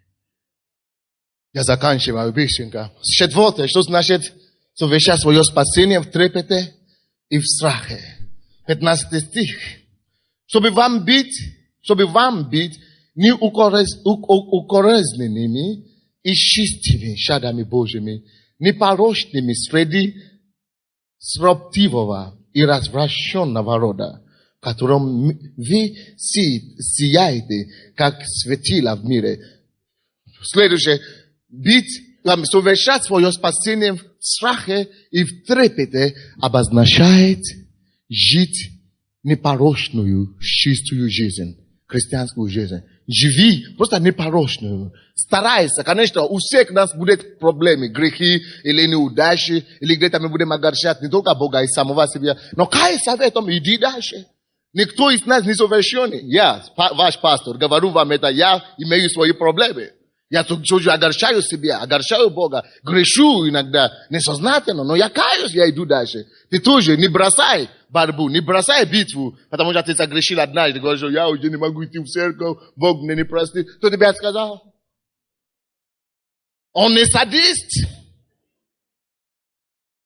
Я заканчиваю, быстренько. Четвертое, что значит совершать свое спасение в трепете и в страхе. 15 стих. Чтобы вам быть неукоризненными и чистыми шагами Божьими, непорочными среди строптивого и развращенного рода, в котором вы сияете, как светила в мире. Следующее. Совершать свое спасение в страхе и в трепете обозначает жить непорочную, чистую жизнь, христианскую жизнь. Живи просто непорочную. Старайся, конечно, у всех нас будут проблемы, грехи или неудачи, или где-то мы будем огорчать не только Бога и самого себя, но кайся в этом, иди дальше. Никто из нас не совершенный. Я, ваш пастор, говорю вам это, я имею свои проблемы. Я тоже огорчаю себя, огорчаю Бога, грешу иногда несознательно, но я каюсь, я иду дальше. Ты тоже не бросай борьбу, не бросай битву, потому что ты согрешил однажды, говоришь, я уже не могу идти в церковь, Бог мне не простит. Кто тебе сказал? Он не садист.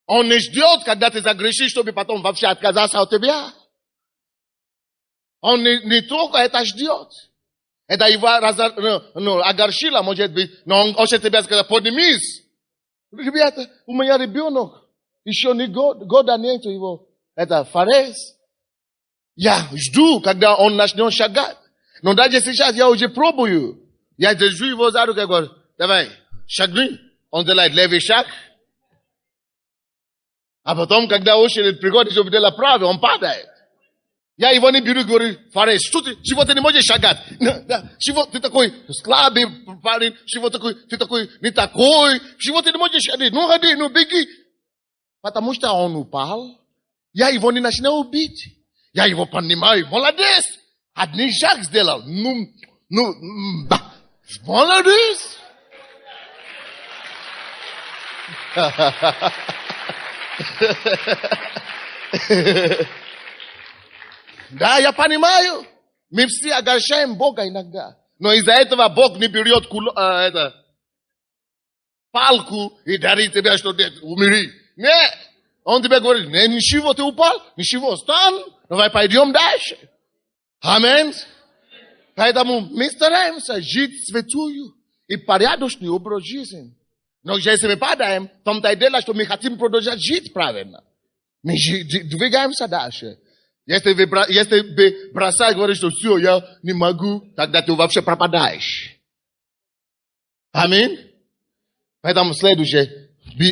Он не ждет, когда ты загрешишь, чтобы потом вообще отказаться от тебя. Он не только это ждет. Это его огорчило, может быть, но он хочет тебе сказать, поднимись. Ребята, у меня ребенок, еще не года нету его. Это фарис. Я жду, когда он начнет шагать. Но даже сейчас я уже пробую. Я держу его за руку и говорю, давай, шагни. Он делает левый шаг. А потом, когда очередь приходит, чтобы делать правый, он падает. Я его не беру и говорю, фарис, что ты, чего ты не можешь шагать? Чего ты такой слабый парень? Чего ты такой не такой? Чего ты не можешь ходить? Ну ходи, ну беги. Потому что он упал. Я его не начинаю бить. Я его поднимаю. Молодец. Один шаг сделал. Молодец. Да, я понимаю. Мы все огорчаем Бога иногда. Но из-за этого Бог не берет палку и дарит тебе, что ты умри. Нет. Он тебе говорит, не, ничего, ты упал, ничего, встань, давай пойдем дальше. Аминь. Поэтому мы стараемся жить святую и порядочный образ жизни. Но если мы падаем, в том-то и дело, что мы хотим продолжать жить правильно. Мы двигаемся дальше. Если вы бросаешь, говоришь, что все, я не могу, тогда ты вообще пропадаешь. Аминь. Поэтому следующее.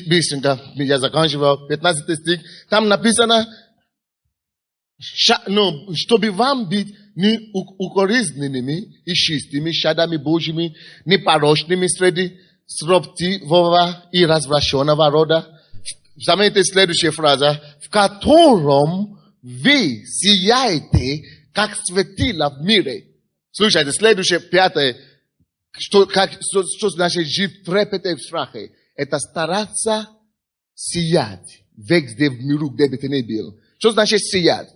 Быстренько, я заканчиваю, 15 стих, там написано, чтобы вам быть неукоризненными и чистыми шагами Божьими, непорочными среди строптивого и развращенного рода. Заметьте следующая фраза, в котором вы сияете, как светило в мире. Слушайте, следующее, пятое, что значит жить в трепете и в страхе. Это стараться сиять везде в миру, где бы ты ни был. Что значит сиять?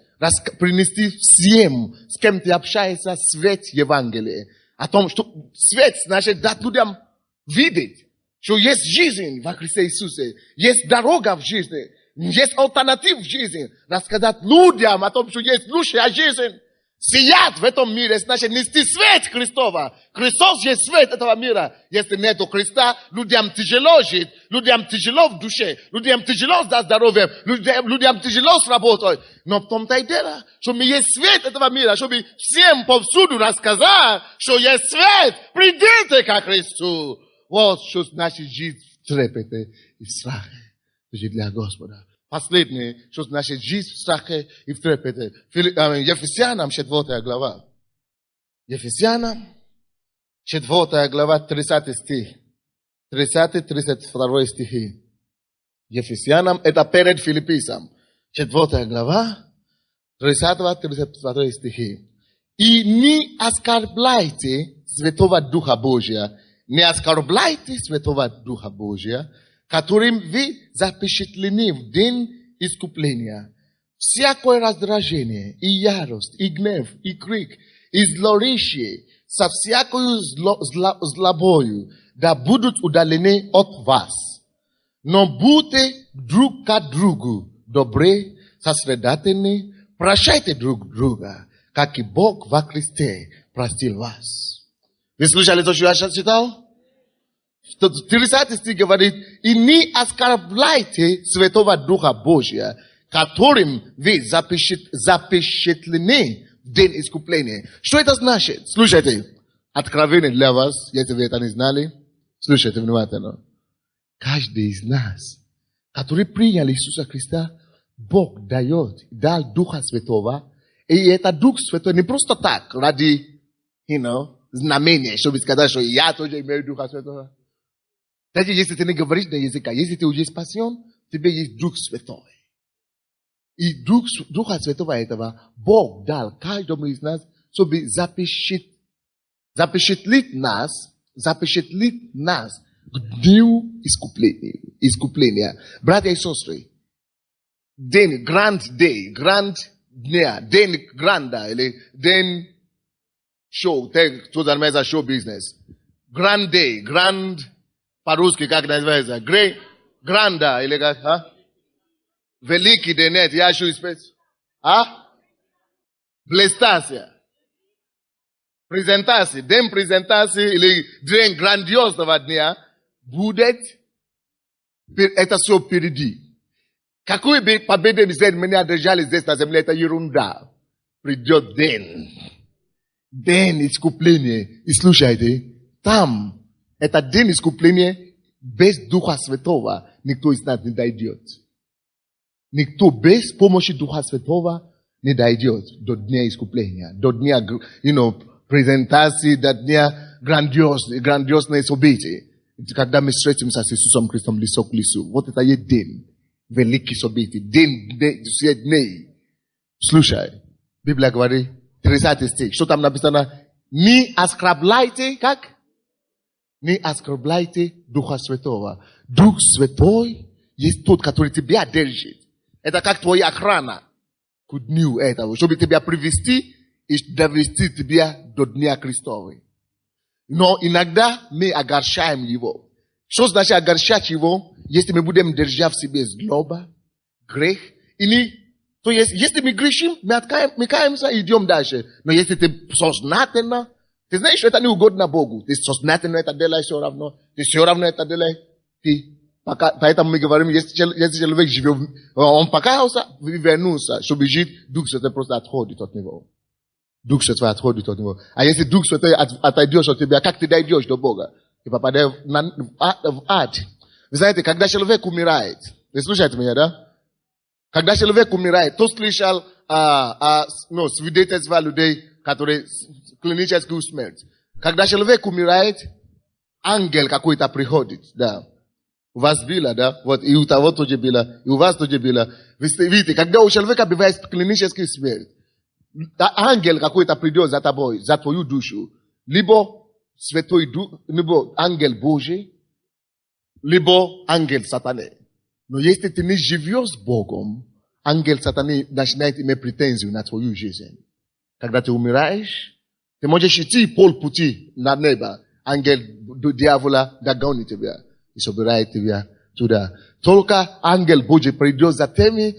Принести всем, с кем ты общаешься, свет Евангелия. О том, что свет значит дать людям видеть, что есть жизнь во Христе Иисусе, есть дорога в жизни, есть альтернатива в жизни. Рассказать людям о том, что есть лучшая жизнь. Сиять в этом мире, значит нести свет Христова. Христос есть свет этого мира. Если нет Христа, людям тяжело жить, людям тяжело в душе, людям тяжело с здоровьем, людям тяжело с работой. Но в том-то и дело, что мы есть свет этого мира, чтобы всем повсюду рассказать, что есть свет. Придите ко Христу. Вот что значит жить в трепете и в страхе. Жить для Господа. Последнее, что значит жить в страхе и в трепете. Ефесянам 4 глава. Ефесянам 4 глава, 30 стих. 30-32 стихи. Ефесянам, это перед Филиппийцам. 4 глава, 30-32 стихи. И не оскорбляйте Святого Духа Божия. Не оскорбляйте Святого Духа Божия, которым вы запечатлены в день искупления. всякое раздражение, и ярость, и гнев, и крик, и злоречие, со всякою злобою, да будут удалены от вас. Но будьте друг к другу добры, сострадательны, прощайте друг друга, как и Бог во Христе простил вас. Вы слышали то, что я сейчас читал? 30 стих говорит, и не оскорбляйте Святого Духа Божия, которым вы запечатлены в день искупления. Что это значит? Слушайте, откровение для вас, если вы это не знали. Слушайте внимательно. Каждый из нас, который принял Иисуса Христа, Бог дал Духа Святого. И это Дух Святой не просто так, ради, знамения, чтобы сказать, что я тоже имею Духа Святого. Даже если ты не говоришь на языке, если ты уже спасен, в тебе есть Дух Святой. И Духа Святого этого Бог дал каждому из нас, чтобы запечатлить нас к дню искупления. Братья и сестры, день гранда, или день шоу, кто занимается шоу-бизнес. Grand day, по-русски как называется? Гранда, или как? Великий день, я еще спец. Презентация. День презентации или день грандиозного дня будет, это все впереди. Какую бы победу мы не одержали здесь на земле, это ерунда. Придет день. День искупления. И слушайте, там, это день искупления, без Духа Святого никто из нас не дойдет. Никто без помощи Духа Святого не дойдет до дня искупления, до дня, презентации, до дня грандиозные события. Когда мы встретимся с Иисусом Христом лицо к лицу. Вот это есть день. Великий событий. День дней. Слушай, Библия говорит, 30 стих. Что там написано? Не оскорбляйте, как? Не оскорбляйте Духа Святого. Дух Святой есть тот, который тебя держит. Это как твоя охрана к дню этого, чтобы тебя привести и довести тебя до Дня Христова. Но иногда мы огорчаем его. Что значит огорчать его, если мы будем держать в себе злоба, грех? То есть, если мы грешим, мы каемся и идем дальше. Но если ты сознательно, ты знаешь, что это не угодно Богу. Ты сознательно это делаешь все равно. Ты все равно это делаешь. Поэтому мы говорим, если человек живет, он покаялся, вернулся, чтобы жить, Дух Святой просто отходит от него. Дух Святой отходит от него. А если Дух Святой отойдет от тебя, как ты дойдешь до Бога? Ты попадаешь в ад. Вы знаете, когда человек умирает, вы слушаете меня, да? Когда человек умирает, кто слышал свидетельства людей, которые клиническую смерть. Когда человек умирает, ангел какой-то приходит, да. У вас было, да? Вот и у того тоже было, и у вас тоже было. Вы видите, когда у человека бывает клиническая смерть, ангел какой-то придет за тобой, за твою душу. Либо Святой Дух, либо ангел Божий, либо ангел сатаны. Но если ты не живешь с Богом, ангел сатаны начинает иметь претензию на твою жизнь. Когда ты умираешь, ты можешь идти полпути на небо. Ангел дьявола догонит тебя и собирает тебя туда. Только ангел Божий придет за теми,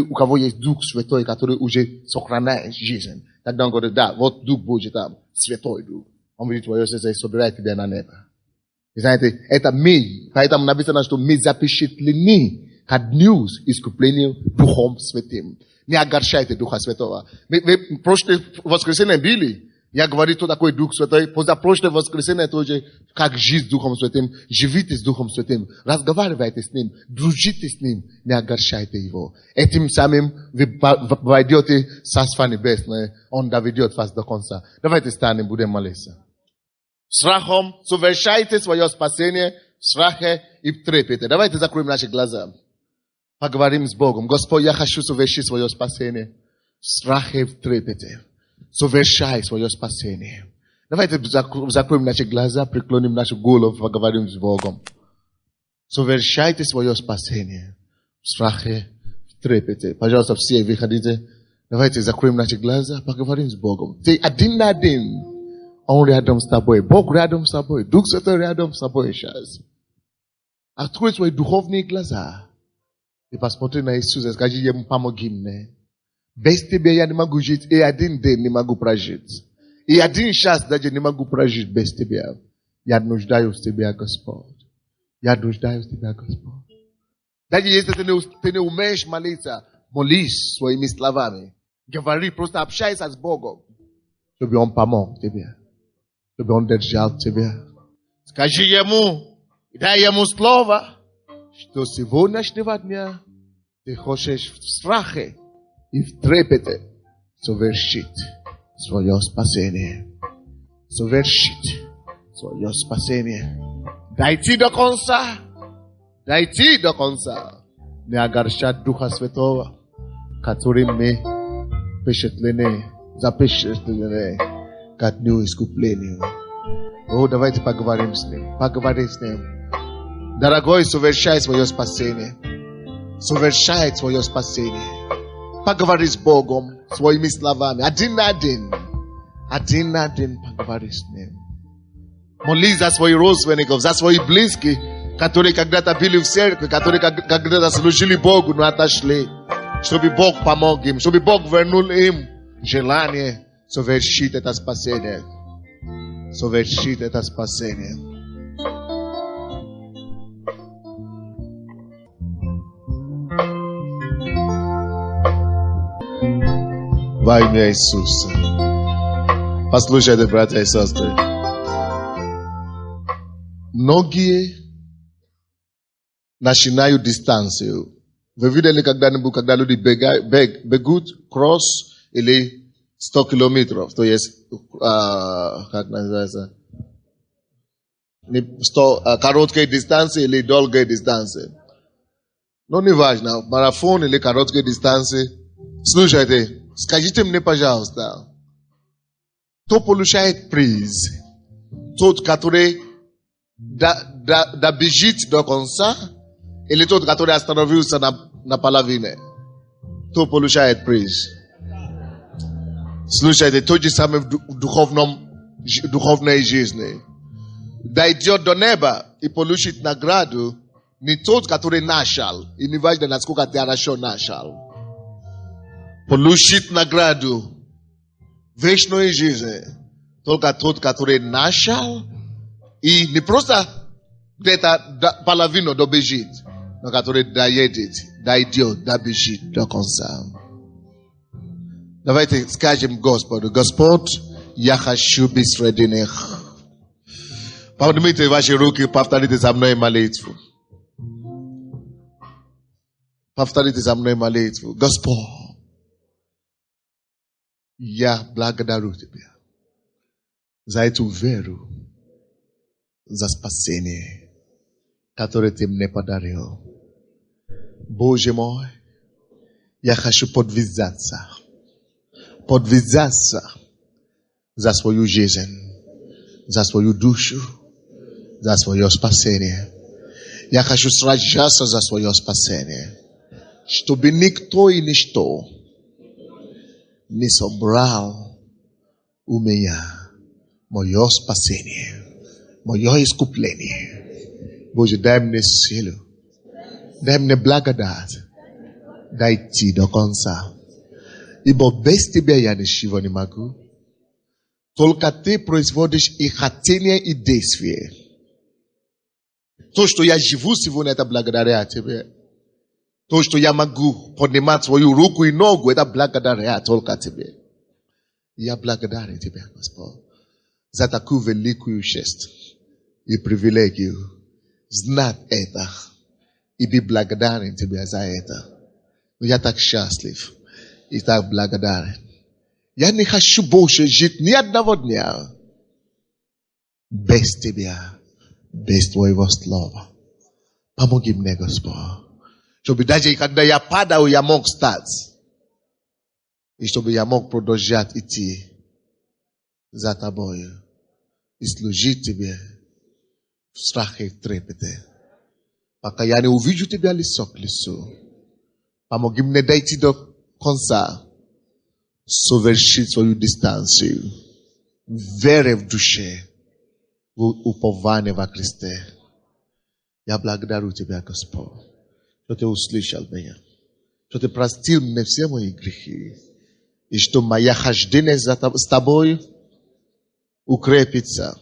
у кого есть Дух Святой, который уже сохраняет жизнь. Тогда он говорит, да, вот Дух Божий там, Святой Дух. Он видит твое сердце и собирает тебя на небо. И знаете, это мы. Поэтому написано, что мы запечатлены к дню искупления Духом Святым. Не огорчайте Духа Святого. Мы прошлое воскресенье были. Я говорю, что такое Дух Святой. Позапрошлое воскресенье тоже, как жить с Духом Святым. Живите с Духом Святым. Разговаривайте с Ним. Дружите с Ним. Не огорчайте Его. Этим самым вы войдете в Царство Небесное. Он доведет вас до конца. Давайте станем, будем молиться. Страхом совершайте свое спасение в страхе и в трепете. Давайте закроем наши глаза. Поговорим с Богом. Господь, я хочу совершить свое спасение в страхе и в трепете. Совершай свое спасение. Давайте закроем наши глаза, преклоним нашу голову, поговорим с Богом. Совершайте свое спасение в страхе, в трепете. Пожалуйста, все выходите. Давайте закроем наши глаза, поговорим с Богом. Ты один на один. Он рядом с тобой. Бог рядом с тобой. Дух Святой рядом с тобой сейчас. Открой свои духовные глаза. И посмотри на Иисуса. Скажи ему, помоги мне. Без тебя я не могу жить. И один день не могу прожить. И один час даже не могу прожить без тебя. Я нуждаюсь в тебе, Господь. Я нуждаюсь в тебя, Господь. Даже если ты не умеешь молиться, молись своими словами. Говори, просто общайся с Богом. Чтобы Он помог тебе. Чтобы Он держал тебя. Скажи Ему, дай Ему слово, что сегодняшнего дня ты хочешь в страхе и в трепете совершить свое спасение. Совершить свое спасение. Дойти до конца. Дойти до конца. Не огорчать Духа Святого, который мы запечатлены к дню искуплению. О, давайте поговорим с Ним. Поговори с Ним. Дорогой, совершай свое спасение. Совершай свое спасение. Поговори с Богом своими словами. Один на один. Один на один поговори с Ним. Молись за своих родственников, за своих близких, которые когда-то были в церкви, которые когда-то служили Богу, но отошли. Чтобы Бог помог им, чтобы Бог вернул им желание совершить это спасение. Совершить это спасение. Во имя Иисуса. Послушайте, братья и сестры. Многие начинают дистанцию. Вы видели когда-нибудь, когда люди бегут кросс или 100 километров, то есть, как называется, 100, короткие дистанции или долгие дистанции. Но не важно, марафон или короткие дистанции. Слушайте, скажите мне, пожалуйста, кто получает приз? Тот, который добежит до конца, или тот, который остановился на половине? Кто получает приз? Слушайте, то же самое в духовной жизни. Дойдет до неба и получит награду не тот, который начал, и не важно, насколько ты хорошо начал. Получит награду вечной жизни только тот, который начал, и не просто где-то половину добежит, но который дойдет, добежит до конца. Давайте скажем Господу: Господь, я хочу быть среди них. Поднимите ваши руки, повторите за мной молитву. Повторите за мной молитву. Господь, я благодарю Тебя за эту веру, за спасение, которое Ты мне подарил. Боже мой, я хочу подвязаться за свою жизнь, за свою душу, за свое спасение. Я хочу сражаться за свое спасение, чтобы никто и ничто не собрал у меня мое спасение, мое искупление. Боже, дай мне силу, дай мне благодать дойти до конца. Ибо без Тебя я ничего не могу. Только Ты производишь и хотение, и действие. То, что я живу сегодня, это благодаря Тебе. То, что я могу поднимать свою руку и ногу, это благодаря только Тебе. Я благодарен Тебе, Господь, за такую великую честь и привилегию знать это и быть благодарен Тебе за это. Но я так счастлив и так благодарен. Я не хочу больше жить ни одного дня без Тебя, без Твоего слова. Помоги мне, Господь, чтобы даже когда я падаю, я мог встать. И чтобы я мог продолжать идти за Тобою и служить Тебе в страхе и трепете, пока я не увижу Тебя лицо к лицу. Помоги мне дойти до конца. Совершить свою дистанцию. Вере в душе. В упование во Христе. Я благодарю Тебя, Господь, что Ты услышал меня. Что Ты простил мне все мои грехи. И что моя хождение с Тобой укрепится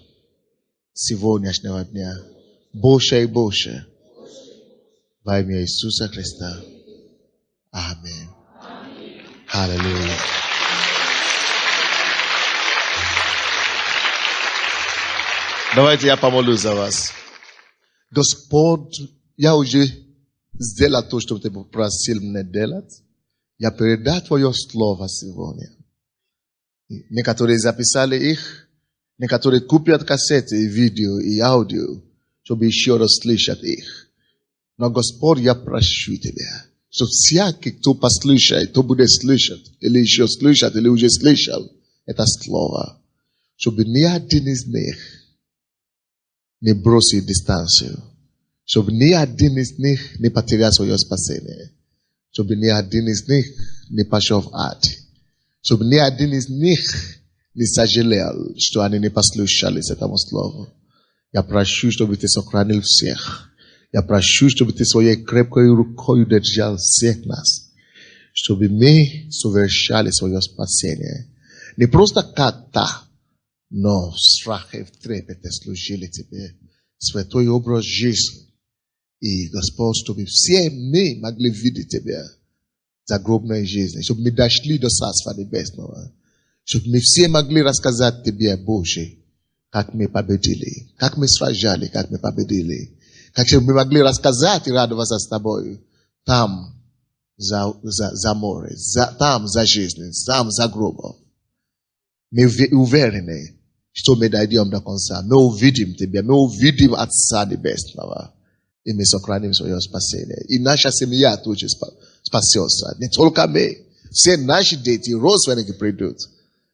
с сегодняшнего дня. Больше и больше. Во имя Иисуса Христа. Аминь. Аллилуйя. Давайте я помолюсь за вас. Господь, я уже сделал то, что Ты просил меня делать. Я передал Твое Слово сегодня. Некоторые записали их, некоторые купят кассеты, видео и аудио, чтобы еще раз слышать их. Но, Господь, я прошу Тебя, что всякий, кто послушает, кто будет слышать, или еще слышать, или уже слышал это Слово, чтобы ни один из них не бросил дистанцию, чтобы ни один из них не потерял свое спасение, чтобы ни один из них не пошел в ад, чтобы ни один из них не сожалел, что они не послушались этому слову. Я прошу, чтобы Ты сохранил всех. Я прошу, чтобы Ты своей крепкой рукой держал всех нас, чтобы мы совершали свое спасение. Не просто как-то, но в страхе и в трепете служили Тебе. Святой образ жизни. И, Господь, чтобы все мы могли видеть Тебя в загробной жизни, чтобы мы дошли до Царства Небесного, чтобы мы все могли рассказать Тебе, Боже, как мы победили, как мы сражали, как мы победили, как мы могли рассказать и радоваться с Тобой там, за море, там, за жизнь, там, за гробом. Мы уверены, что мы дойдем до конца. Мы увидим Тебя, мы увидим Отца Небесного. И мы сохраним свое спасение. И наша семья тоже спасется. Не только мы. Все наши дети, родственники придут.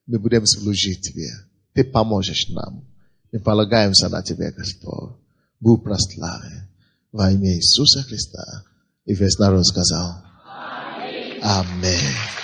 Мы будем служить Тебе. Ты поможешь нам. Мы полагаемся на Тебя, Господь. Будь прославлен. Во имя Иисуса Христа. И весь народ сказал. Аминь.